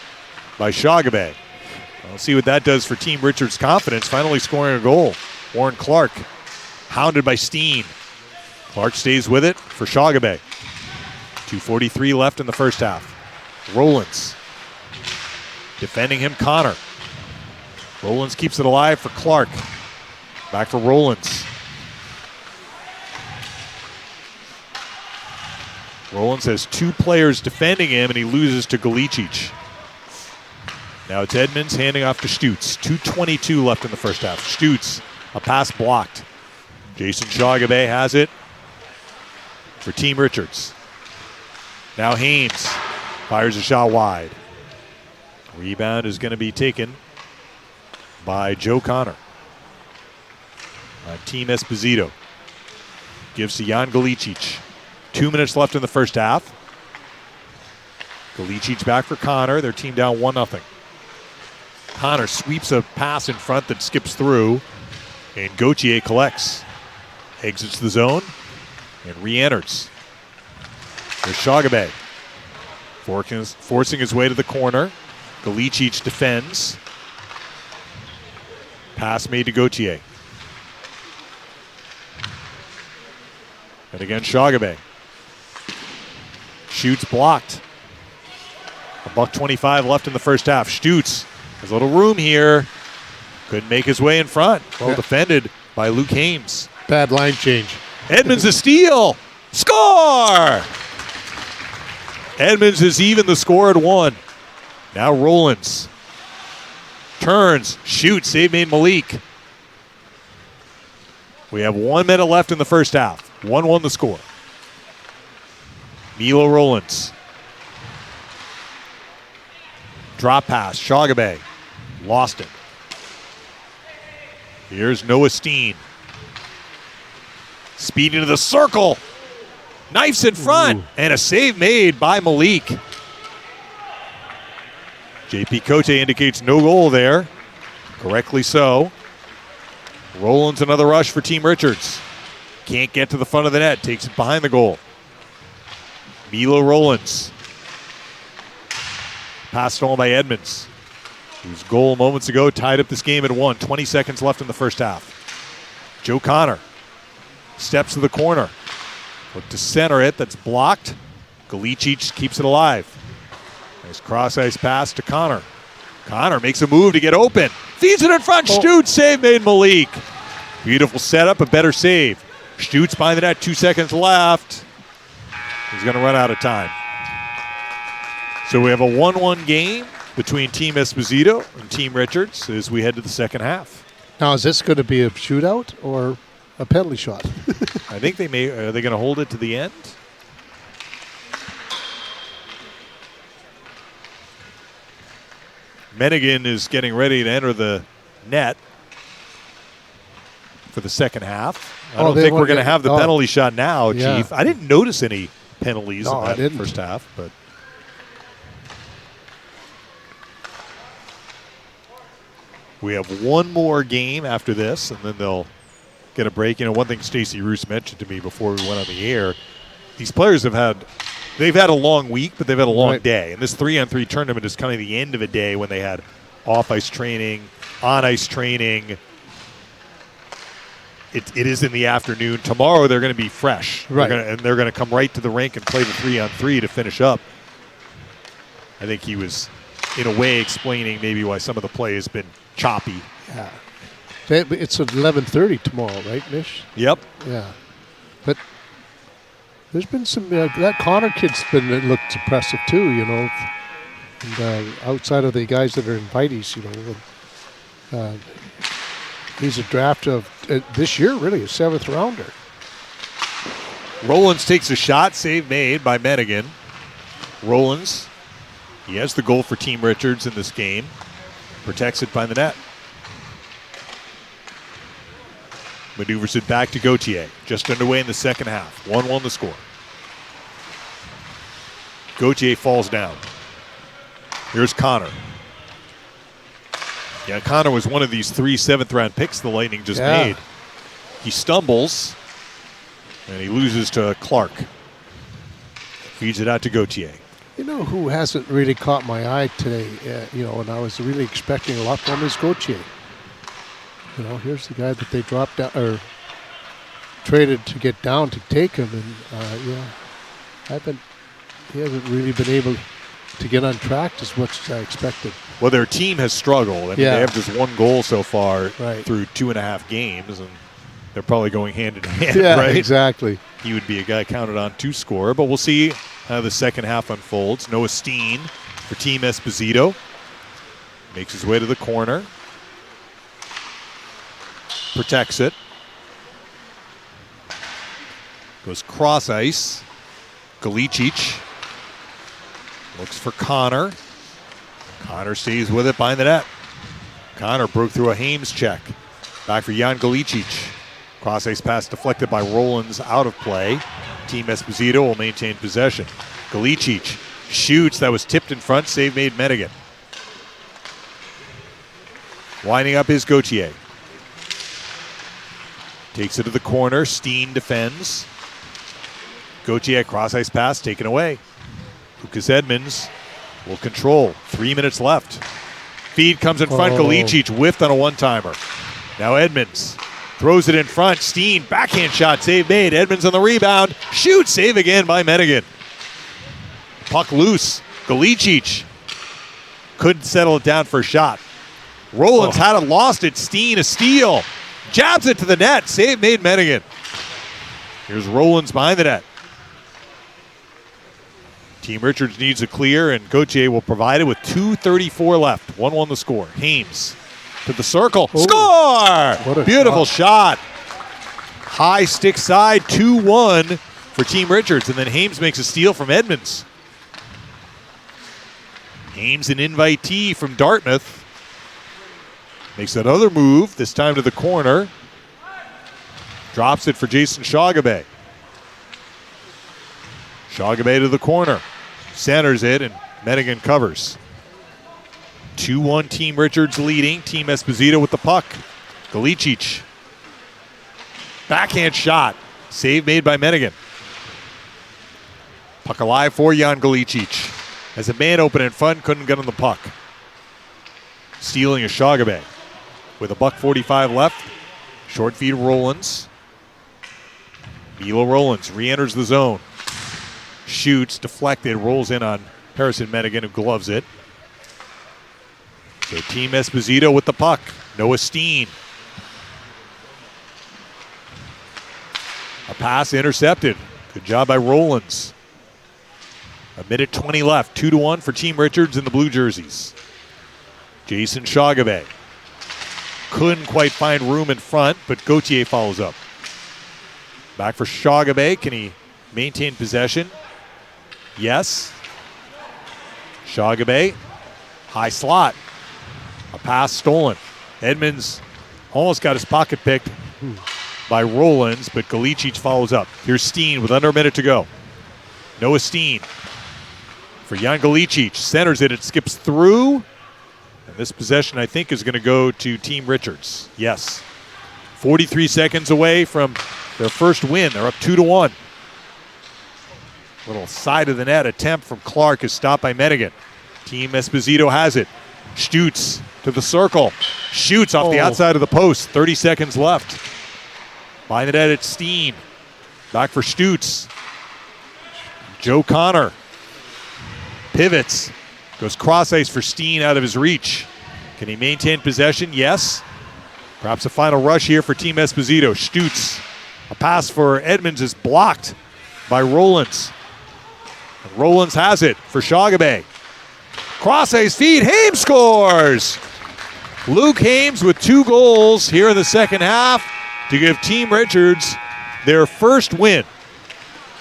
by Shagabe. We'll see what that does for Team Richards' confidence, finally scoring a goal. Warren Clark, hounded by Steen. Clark stays with it for Shagabe. 2:43 left in the first half. Rollins. Defending him, Connor. Rollins keeps it alive for Clark. Back for Rollins. Rollins has two players defending him, and he loses to Galicic. Now it's Edmonds handing off to Stutz. 2:22 left in the first half. Stutz, a pass blocked. Jason Shagabe has it for Team Richards. Now Hames fires a shot wide. Rebound is going to be taken by Joe Connor. Team Esposito gives to Jan Galicic. 2 minutes left in the first half. Galicic back for Connor. Their team down 1-0. Connor sweeps a pass in front that skips through, and Gauthier collects. Exits the zone and re-enters. There's Shagabe. Forcing his way to the corner. Galicic defends. Pass made to Gauthier. And again, Shagabe. Shoots blocked. $1:25 left in the first half. Stutz has a little room here. Couldn't make his way in front. Well defended by Luke Hames. Bad line change. Edmonds a steal. Score! Edmonds has evened the score at 1. Now Rollins. Turns, shoots, save made Malik. We have 1 minute left in the first half. 1-1 the score. Milo Rollins. Drop pass, Shagabe. Lost it. Here's Noah Steen. Speeding to the circle. Knifes in front. And a save made by Malik. JP Cote indicates no goal there. Correctly so. Rollins another rush for Team Richards. Can't get to the front of the net. Takes it behind the goal. Milo Rollins. Pass stolen by Edmonds, whose goal moments ago tied up this game at 1. 20 seconds left in the first half. Joe Connor steps to the corner. Look to center it. That's blocked. Galicic keeps it alive. Nice cross-ice pass to Connor. Connor makes a move to get open. Feeds it in front. Stutes, save made Malik. Beautiful setup, a better save. Stutes behind the net, 2 seconds left. He's going to run out of time. So we have a 1-1 game between Team Esposito and Team Richards as we head to the second half. Now, is this going to be a shootout or a penalty shot? I think they may. Are they going to hold it to the end? Mennigan is getting ready to enter the net for the second half. I don't think we're going to have the penalty shot now, Chief. I didn't notice any penalties in that first half, but we have one more game after this, and then they'll get a break. You know, one thing Stacey Roos mentioned to me before we went on the air, these players they've had a long week, but they've had a long day. And this 3-on-3 tournament is kind of the end of a day when they had off-ice training, on-ice training. It is in the afternoon. Tomorrow they're going to be fresh. Right. They're going to come right to the rink and play the 3-on-3 to finish up. I think he was, in a way, explaining maybe why some of the play has been choppy. Yeah. It's at 11:30 tomorrow, right, Mish? Yep. Yeah. But there's been some, that Connor kid's looked impressive too, you know. And outside of the guys that are invitees, you know, he's a draft of this year, really, a 7th rounder. Rollins takes a shot, save made by Mennigan. Rollins, he has the goal for Team Richards in this game. Protects it by the net. Maneuvers it back to Gauthier. Just underway in the second half. 1-1 the score. Gauthier falls down. Here's Connor. Yeah, Connor was one of these 3 7th-round picks the Lightning just made. He stumbles, and he loses to Clark. Feeds it out to Gauthier. You know who hasn't really caught my eye today, you know, and I was really expecting a lot from is Gauthier. You know, here's the guy that they dropped down, or traded to get down to take him, and he hasn't really been able to get on track as much as I expected. Well, their team has struggled. I mean, they have just 1 goal so far through 2.5 games, and they're probably going hand in hand, right? Exactly. He would be a guy counted on to score, but we'll see how the second half unfolds. Noah Steen for Team Esposito. Makes his way to the corner. Protects it. Goes cross ice. Galicic looks for Connor. Connor stays with it behind the net. Connor broke through a Hames check. Back for Jan Galicic. Cross ice pass deflected by Rollins, out of play. Team Esposito will maintain possession. Galicic shoots. That was tipped in front. Save made Mennigan. Winding up is Gauthier. Takes it to the corner. Steen defends. Gauthier cross ice pass taken away. Lucas Edmonds will control. 3 minutes left. Feed comes in front. Galicic whiffed on a one-timer. Now Edmonds throws it in front. Steen, backhand shot, save made. Edmonds on the rebound. Shoot, save again by Mennigan. Puck loose. Galicic couldn't settle it down for a shot. Rollins had it, lost it. Steen, a steal. Jabs it to the net. Save made Mennigan. Here's Rollins behind the net. Team Richards needs a clear, and Gauthier will provide it with 2:34 left. 1-1 the score. Hames to the circle. Score! Beautiful shot. High stick side, 2-1 for Team Richards. And then Hames makes a steal from Edmonds. Hames, an invitee from Dartmouth. Makes another move, this time to the corner. Drops it for Jason Shagabe. Shagabe to the corner. Centers it, and Mennigan covers. 2-1 Team Richards leading. Team Esposito with the puck. Galicic. Backhand shot. Save made by Mennigan. Puck alive for Jan Galicic. As a man open in front, couldn't get on the puck. Stealing is Shagabe. With $1:45 left. Short feed Rollins. Milo Rollins re-enters the zone. Shoots, deflected, rolls in on Harrison Menigan, who gloves it. So Team Esposito with the puck. Noah Steen. A pass intercepted. Good job by Rollins. 1:20 left. 2-1 for Team Richards in the blue jerseys. Jason Shagabe. Couldn't quite find room in front, but Gauthier follows up. Back for Shagabe. Can he maintain possession? Yes. Shagabe. High slot. A pass stolen. Edmonds almost got his pocket picked by Rollins, but Galicic follows up. Here's Steen with under a minute to go. Noah Steen for Jan Galicic. Centers it. It skips through. And this possession, I think, is going to go to Team Richards. Yes. 43 seconds away from their first win. They're up 2-1. Little side of the net attempt from Clark is stopped by Menigan. Team Esposito has it. Stutz to the circle. Shoots off the outside of the post. 30 seconds left. By the net, it's Steen. Back for Stutz. Joe Connor. Pivots. Goes cross ice for Steen out of his reach. Can he maintain possession? Yes. Perhaps a final rush here for Team Esposito. Stutz. A pass for Edmonds is blocked by Rollins. And Rollins has it for Shagabe. Cross ice feed. Hames scores. Luke Hames with 2 goals here in the second half to give Team Richards their first win.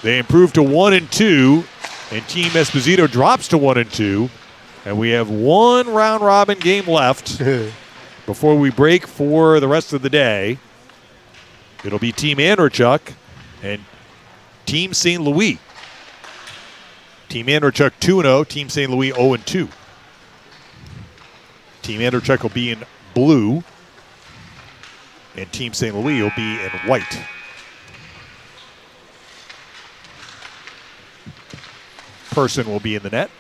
They improve to 1-2, and Team Esposito drops to 1-2. And we have one round robin game left before we break for the rest of the day. It'll be Team Andrechuk and Team St. Louis. Team Andrechuk 2-0, Team St. Louis 0-2. Team Andrechuk will be in blue, and Team St. Louis will be in white. Person will be in the net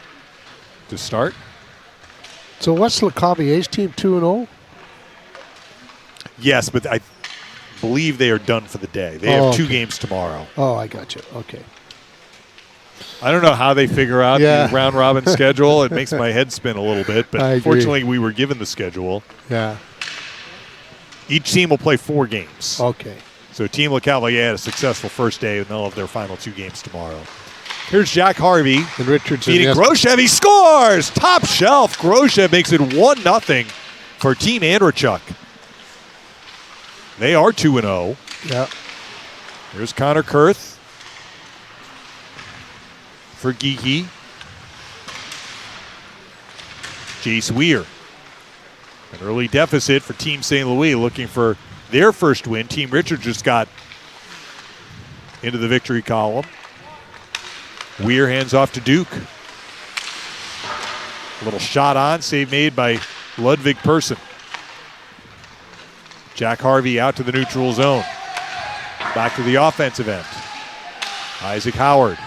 to start. So what's LeCavier's team, 2-0? Yes, but I believe they are done for the day. They have 2 games tomorrow. Oh, I got you. Okay. I don't know how they figure out the round robin schedule. It makes my head spin a little bit, but fortunately we were given the schedule. Yeah. Each team will play 4 games. Okay. So Team LeCavalier had a successful first day, and they'll have their final 2 games tomorrow. Here's Jack Harvey. And Richards beating Groshev. He scores! Top shelf. Groshev makes it 1-0 for Team Andrechuk. They are 2-0. Yeah. Here's Connor Kurth for Geeky. Jace Weir. An early deficit for Team St. Louis, looking for their first win. Team Richards just got into the victory column. Weir hands off to Duke. A little shot on, save made by Ludwig Persson. Jack Harvey out to the neutral zone. Back to the offensive end. Isaac Howard.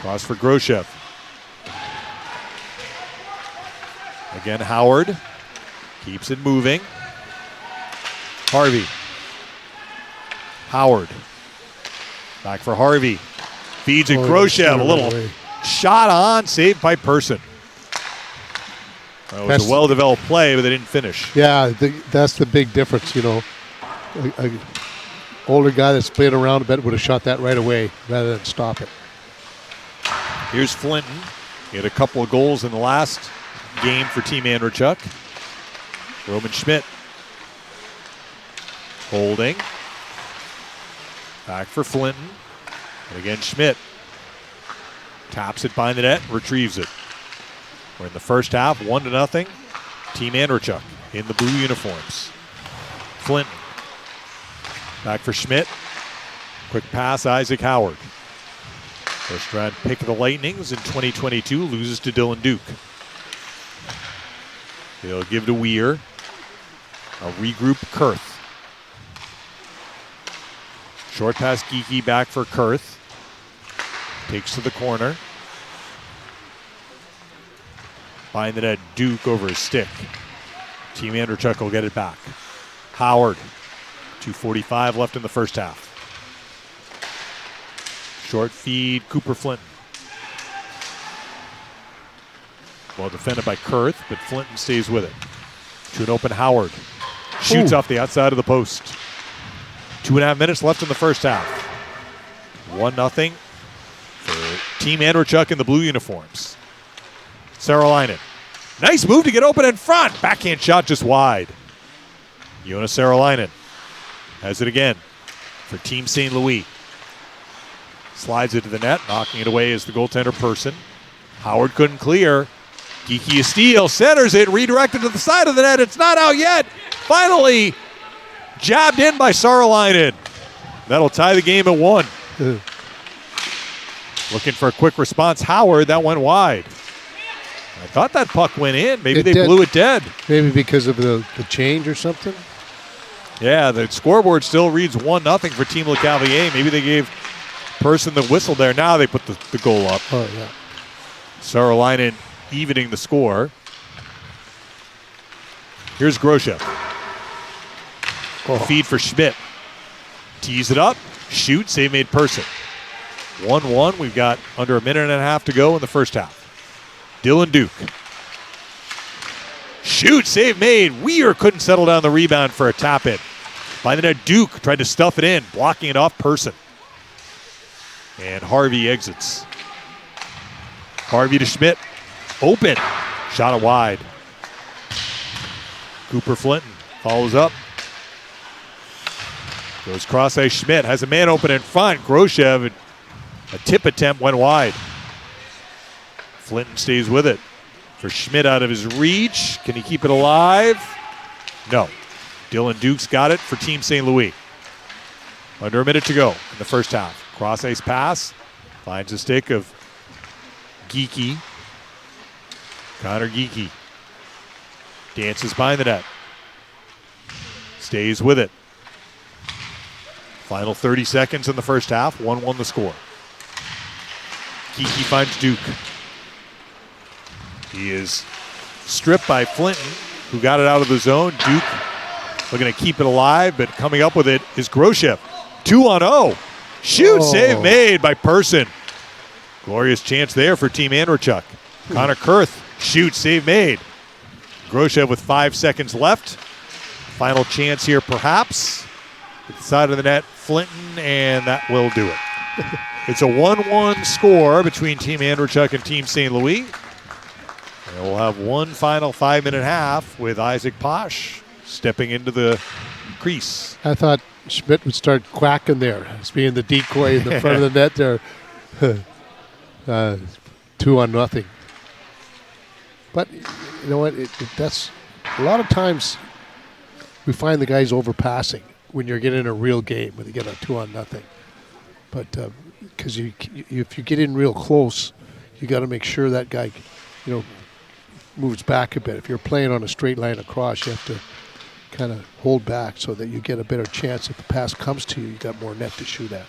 Cross for Groshev. Again, Howard keeps it moving. Harvey. Howard. Back for Harvey. Feeds it Groshev. A little shot on, saved by Persson. That was a well-developed play, but they didn't finish. Yeah, that's the big difference, you know. An older guy that's played around a bit would have shot that right away rather than stop it. Here's Flinton. He had a couple of goals in the last game for Team Andrechuk. Roman Schmidt holding. Back for Flinton. And again, Schmidt taps it behind the net, retrieves it. We're in the first half, 1-0. Team Andrechuk in the blue uniforms. Flinton. Back for Schmidt. Quick pass, Isaac Howard. First round pick of the Lightnings in 2022, loses to Dylan Duke. They'll give to Weir. A regroup Kurth. Short pass Geeky back for Kurth. Takes to the corner. Behind the net, Duke over his stick. Team Andrechuk will get it back. Howard, 2:45 left in the first half. Short feed, Cooper Flinton. Well defended by Kurth, but Flinton stays with it. To an open Howard. Shoots off the outside of the post. 2.5 minutes left in the first half. 1-0 for Team Andrechuk in the blue uniforms. Saralainen. Nice move to get open in front. Backhand shot just wide. Jonas Saralainen has it again for Team St. Louis. Slides it to the net. Knocking it away is the goaltender Person. Howard couldn't clear. Geeky steal, centers it, redirected to the side of the net. It's not out yet. Finally, jabbed in by Saralainen. That'll tie the game at 1. Looking for a quick response. Howard, that went wide. I thought that puck went in. Maybe they blew it dead. Maybe because of the change or something? Yeah, the scoreboard still reads 1-0 for Team LeCavalier. Maybe they gave Person the whistle there. Now they put the goal up. Oh, yeah. Saralainen evening the score. Here's Groshev. Feed for Schmidt. Tees it up. Shoot. Save made Person. 1-1. We've got under a minute and a half to go in the first half. Dylan Duke. Shoot. Save made. Weir couldn't settle down the rebound for a tap in. By the net, Duke tried to stuff it in, blocking it off Person. And Harvey exits. Harvey to Schmidt. Open. Shot it wide. Cooper Flinton follows up. Goes cross ice. Schmidt has a man open in front. Groshev, a tip attempt went wide. Flinton stays with it. For Schmidt out of his reach. Can he keep it alive? No. Dylan Duke's got it for Team St. Louis. Under a minute to go in the first half. Cross ice pass. Finds a stick of Geeky. Connor Geeky. Dances behind the net. Stays with it. Final 30 seconds in the first half. 1-1 the score. Geeky finds Duke. He is stripped by Flinton, who got it out of the zone. Duke looking to keep it alive, but coming up with it is Groshev. 2-0. Shoot, save made by Person. Glorious chance there for Team Andrechuk. Connor Kurth, shoot, save made. Groshev with 5 seconds left. Final chance here perhaps. At the side of the net, Flinton, and that will do it. It's a 1-1 score between Team Andrechuk and Team St. Louis. And we'll have one final 5-minute half with Isaac Posh stepping into the crease. I thought Schmidt would start quacking there as being the decoy in the front of the net there. 2-0. But you know what? That's a lot of times we find the guys overpassing when you're getting a real game when you get a 2-0. But because if you get in real close, you got to make sure that guy, moves back a bit. If you're playing on a straight line across, you have to kind of hold back so that you get a better chance. If the pass comes to you, you got more net to shoot at.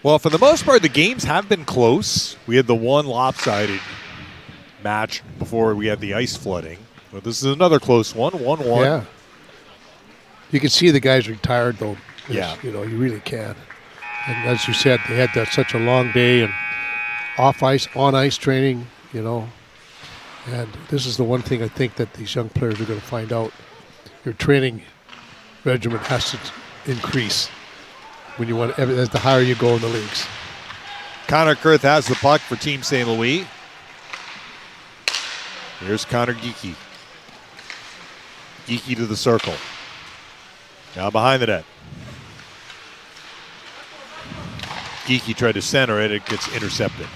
Well, for the most part, the games have been close. We had the one lopsided match before we had the ice flooding. Well, this is another close one, 1-1. Yeah. You can see the guys are tired, though. Yeah. You really can. And as you said, they had such a long day and off ice, on ice training, And this is the one thing I think that these young players are going to find out. Your training regimen has to increase when you want, as the higher you go in the leagues. Connor Kurth has the puck for Team St. Louis. Here's Connor Geeky. Geeky to the circle. Now behind the net. Geeky tried to center it. It gets intercepted.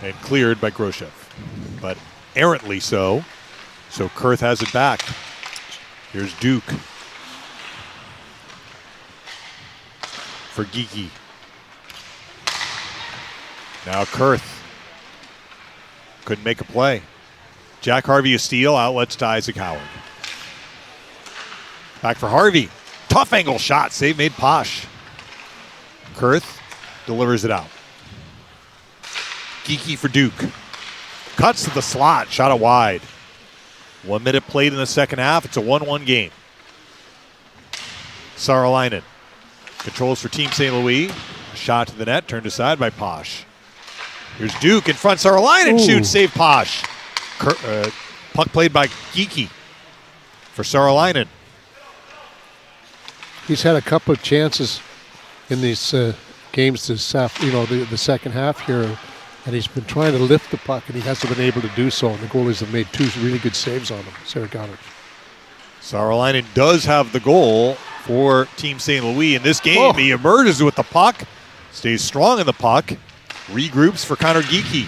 And cleared by Groshev. But errantly so. So Kurth has it back. Here's Duke. For Geeky. Now Kurth. Couldn't make a play. Jack Harvey a steal. Outlets to Isaac Howard. Back for Harvey. Tough angle shot. Save made Posh. Kurth delivers it out. Geeky for Duke. Cuts to the slot, shot it wide. 1 minute played in the second half. It's a 1-1 game. Saaralainen controls for Team St. Louis. A shot to the net, turned aside by Posh. Here's Duke in front. Saaralainen shoots, save Posh. Puck played by Geeky for Saaralainen. He's had a couple of chances in these games the second half here, and he's been trying to lift the puck, and he hasn't been able to do so, and the goalies have made 2 really good saves on him, Saraganovic. Saaralainen does have the goal for Team St. Louis in this game. He emerges with the puck, stays strong in the puck, regroups for Connor Geeky.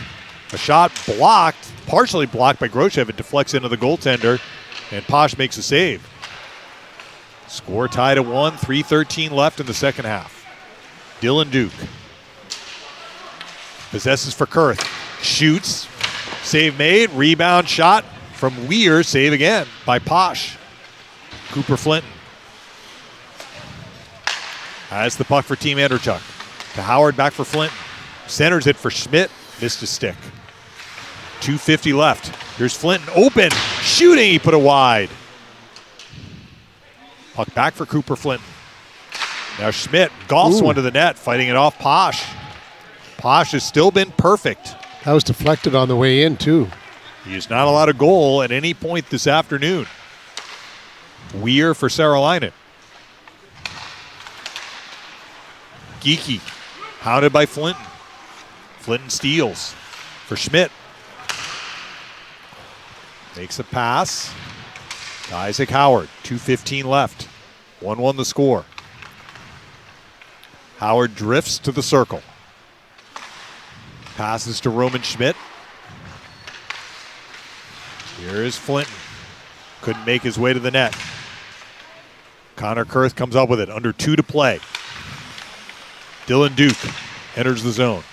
A shot blocked, partially blocked by Groshev. It deflects into the goaltender, and Posh makes a save. Score tied at 1, 3:13 left in the second half. Dylan Duke possesses for Kurth. Shoots. Save made. Rebound shot from Weir. Save again by Posh. Cooper Flinton has the puck for Team Anderchuk. To Howard, back for Flinton. Centers it for Schmidt. Missed a stick. 2:50 left. Here's Flinton open. Shooting. He put it wide. Puck back for Cooper Flinton. Now Schmidt golfs one to the net, fighting it off Posh. Posh has still been perfect. That was deflected on the way in, too. He has not allowed a goal at any point this afternoon. Weir for Saaralainen. Geeky, hounded by Flinton. Flinton steals for Schmidt. Makes a pass. To Isaac Howard, 2:15 left. 1-1 the score. Howard drifts to the circle. Passes to Roman Schmidt. Here is Flinton. Couldn't make his way to the net. Connor Kurth comes up with it. Under 2 to play. Dylan Duke enters the zone.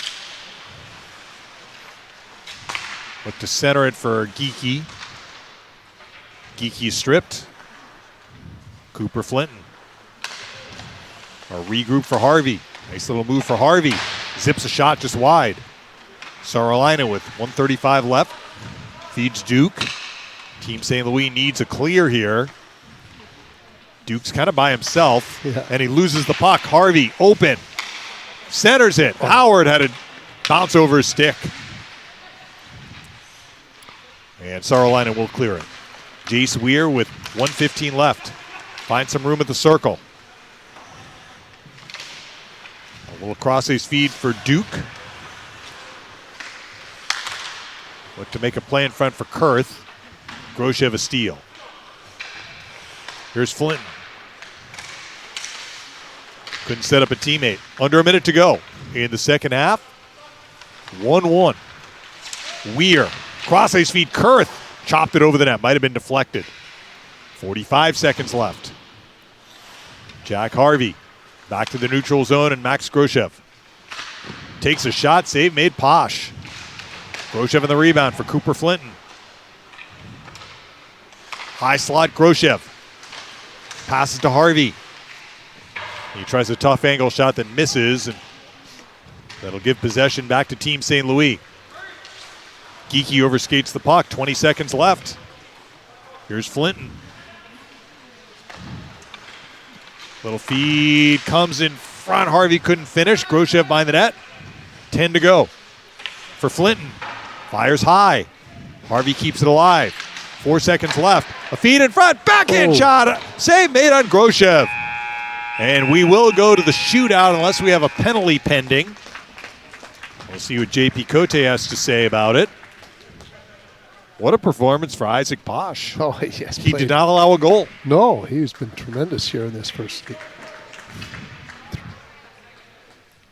Look to center it for Geeky. Geeky stripped. Cooper Flinton. A regroup for Harvey. Nice little move for Harvey. Zips a shot just wide. Saaralainen with 1:35 left. Feeds Duke. Team St. Louis needs a clear here. Duke's kind of by himself, and he loses the puck. Harvey open. Centers it. Howard had to bounce over his stick. And Saaralainen will clear it. Jace Weir with 1:15 left. Finds some room at the circle. A little cross-ice feed for Duke. Look to make a play in front for Kurth. Groshev a steal. Here's Flinton. Couldn't set up a teammate. Under a minute to go in the second half. 1-1. Weir. Cross-ice feed. Kurth chopped it over the net. Might have been deflected. 45 seconds left. Jack Harvey back to the neutral zone, and Max Groshev takes a shot. Save made. Posh. Groshev in the rebound for Cooper Flinton. High slot Groshev. Passes to Harvey. He tries a tough angle shot that misses, and that'll give possession back to Team St. Louis. Geeky overskates the puck. 20 seconds left. Here's Flinton. Little feed comes in front. Harvey couldn't finish. Groshev behind the net. 10 to go. For Flinton. Fires high. Harvey keeps it alive. 4 seconds left. A feed in front. Backhand shot. Save made on Groshev. And we will go to the shootout unless we have a penalty pending. We'll see what JP Cote has to say about it. What a performance for Isaac Posh. Oh, yes. He did not allow a goal. No, he's been tremendous here in this first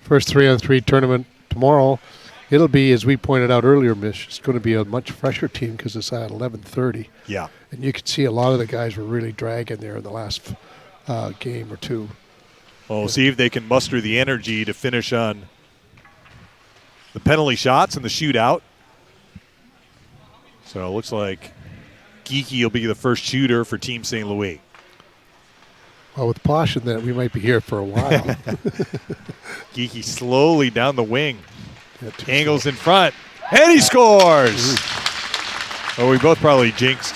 3-on-3 tournament tomorrow. It'll be, as we pointed out earlier, Mish, it's going to be a much fresher team because it's at 11:30. Yeah. And you could see a lot of the guys were really dragging there in the last game or two. Well, we'll see if they can muster the energy to finish on the penalty shots and the shootout. So it looks like Geeky will be the first shooter for Team St. Louis. Well, with Posh in that, we might be here for a while. Geeky slowly down the wing. Yeah, Angles in front. And he scores! Oh, we both probably jinxed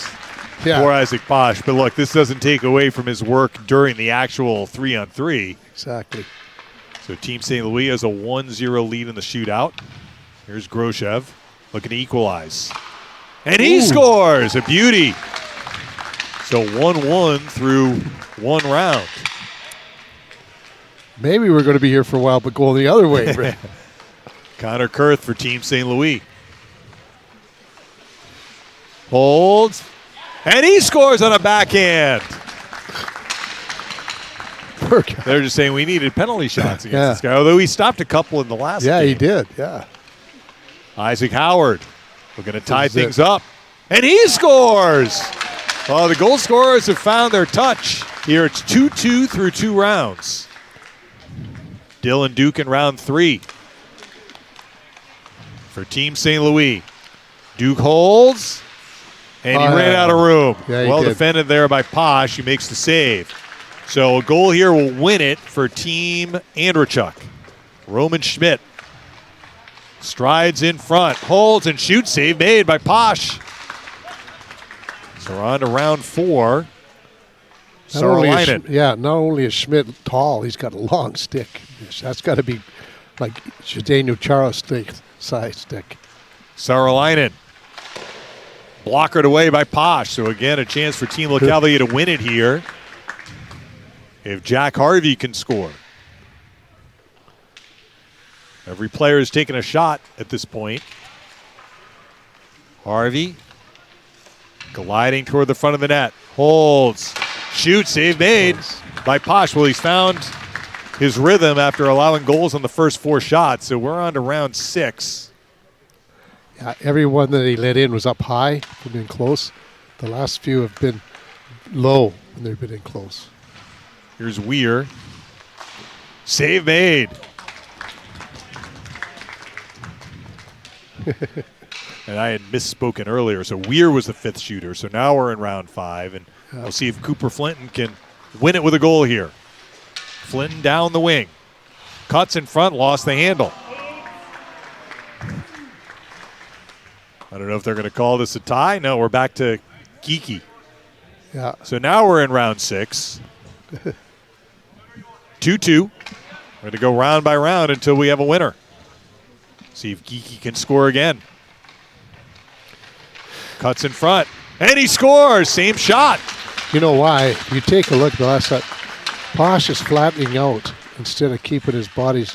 poor Isaac Posh. But look, this doesn't take away from his work during the actual 3-on-3. Exactly. So Team St. Louis has a 1-0 lead in the shootout. Here's Groshev looking to equalize. And he scores! A beauty. So 1-1 through one round. Maybe we're going to be here for a while, but going the other way. Rick. Connor Kurth for Team St. Louis. Holds. And he scores on a backhand. They're just saying we needed penalty shots against this guy, although he stopped a couple in the last game. Yeah, he did. Yeah. Isaac Howard looking to tie things up. And he scores! Well, the goal scorers have found their touch. Here it's 2-2 through 2 rounds. Dylan Duke in round 3. For Team St. Louis. Duke holds. And he ran out of room. Yeah, well defended there by Posh. He makes the save. So a goal here will win it for Team Andrechuk. Roman Schmidt strides in front, holds and shoots. Save made by Posh. So we're on to round 4. Saralainen. Not only is Schmidt tall, he's got a long stick. That's got to be like Zdeno Chara size stick. Saralainen. Blockered away by Posh. So again, a chance for Team LeCavalier to win it here. If Jack Harvey can score. Every player is taking a shot at this point. Harvey gliding toward the front of the net. Holds. Shoots. Save made by Posh. Well, he's found his rhythm after allowing goals on the first 4 shots. So we're on to round 6. Yeah, every one that he let in was up high from in close. The last few have been low when they've been in close. Here's Weir. Save made. And I had misspoken earlier. So Weir was the 5th shooter. So now we're in round 5. And we'll see if Cooper Flinton can win it with a goal here. Flinton down the wing. Cuts in front, lost the handle. I don't know if they're going to call this a tie. No, we're back to Geeky. Yeah. So now we're in round 6. 2-2. We're going to go round by round until we have a winner. See if Geeky can score again. Cuts in front. And he scores. Same shot. You know why? If you take a look at the last shot, Posh is flattening out. Instead of keeping his body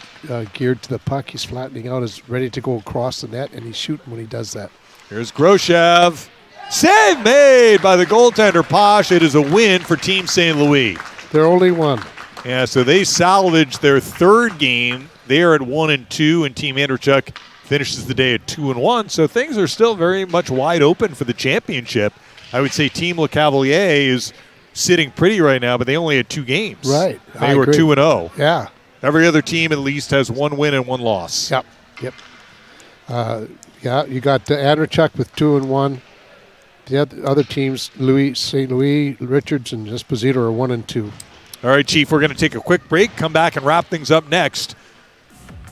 geared to the puck, he's flattening out, is ready to go across the net, and he's shooting when he does that. Here's Groshev. Save made by the goaltender Posh. It is a win for Team St. Louis. They're only one. Yeah, so they salvaged their 3rd game. They are at 1-2, and Team Andrechuk finishes the day at 2-1. So things are still very much wide open for the championship. I would say Team LeCavalier is sitting pretty right now, but they only had 2 games. Right. They were 2-0. Yeah. Every other team at least has 1 win and 1 loss. Yep. Yeah, you got Andrechuk with 2-1. The other teams, St. Louis, Richards, and Esposito are 1-2. All right, Chief, we're going to take a quick break, come back and wrap things up next,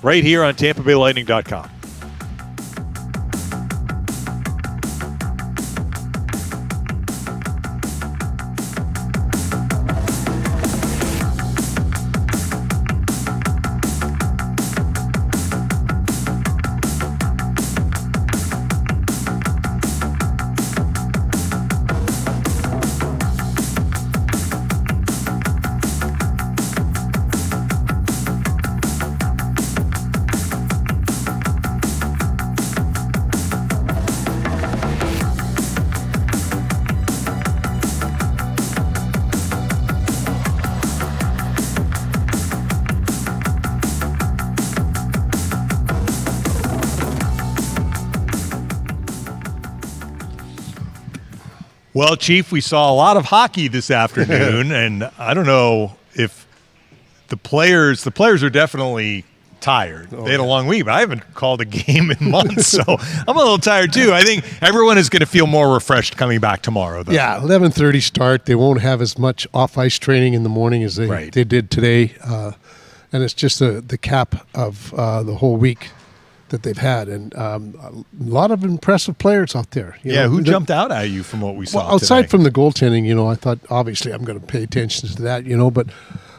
right here on TampaBayLightning.com. Well, Chief, we saw a lot of hockey this afternoon, and I don't know if the players are definitely tired. They had a long week, but I haven't called a game in months, so I'm a little tired too. I think everyone is going to feel more refreshed coming back tomorrow, though. Yeah, 11:30 start. They won't have as much off-ice training in the morning as they did today, and it's just the cap of the whole week that they've had, and a lot of impressive players out there. Who jumped out at you from what we saw? Well, outside today? from the goaltending, I thought obviously I'm going to pay attention to that, but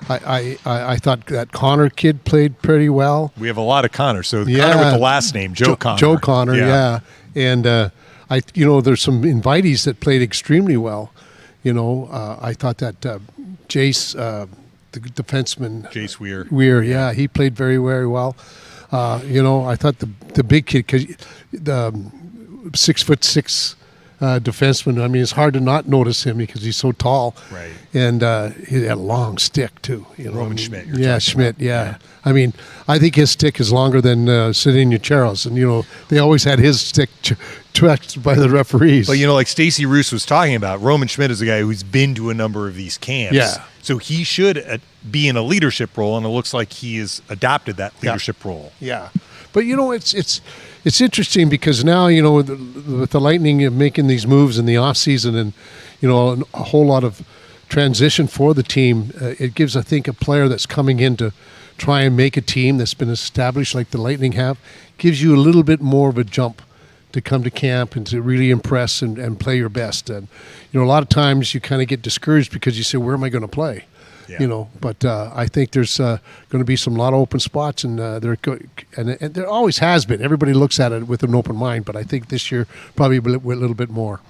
I thought that Connor kid played pretty well. We have a lot of Connor, so Connor with the last name, Joe Connor. Joe Connor, yeah. And there's some invitees that played extremely well. I thought that Jace, the defenseman, Jace Weir, he played very, very well. I thought the big kid, because the 6'6" defenseman. I mean, it's hard to not notice him because he's so tall. Right. And he had a long stick too. Roman Schmidt. Schmidt. Yeah. I mean, I think his stick is longer than Sedinho Charo's, and they always had his stick tracked by the referees. But like Stacey Roos was talking about, Roman Schmidt is a guy who's been to a number of these camps. Yeah. So he should be in a leadership role, and it looks like he has adopted that leadership role. Yeah. But it's interesting because now with the Lightning making these moves in the off season and a whole lot of transition for the team, it gives, I think, a player that's coming in to try and make a team that's been established like the Lightning have, gives you a little bit more of a jump to come to camp and to really impress and play your best. And a lot of times you kind of get discouraged because you say, where am I going to play? Yeah. But I think there's going to be some lot of open spots, and there always has been. Everybody looks at it with an open mind, but I think this year probably a little bit more.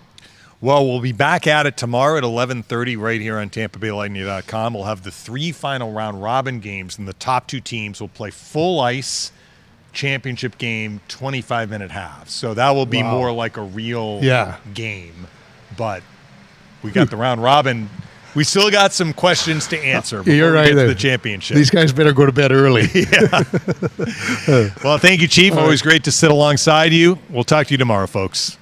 Well, we'll be back at it tomorrow at 11:30 right here on TampaBayLightning.com. We'll have the 3 final round robin games, and the top 2 teams will play full ice championship game, 25-minute halves. So that will be more like a real game. But we got the round robin. We still got some questions to answer before You're right we get to the championship. These guys better go to bed early. Well, thank you, Chief. Always great to sit alongside you. We'll talk to you tomorrow, folks.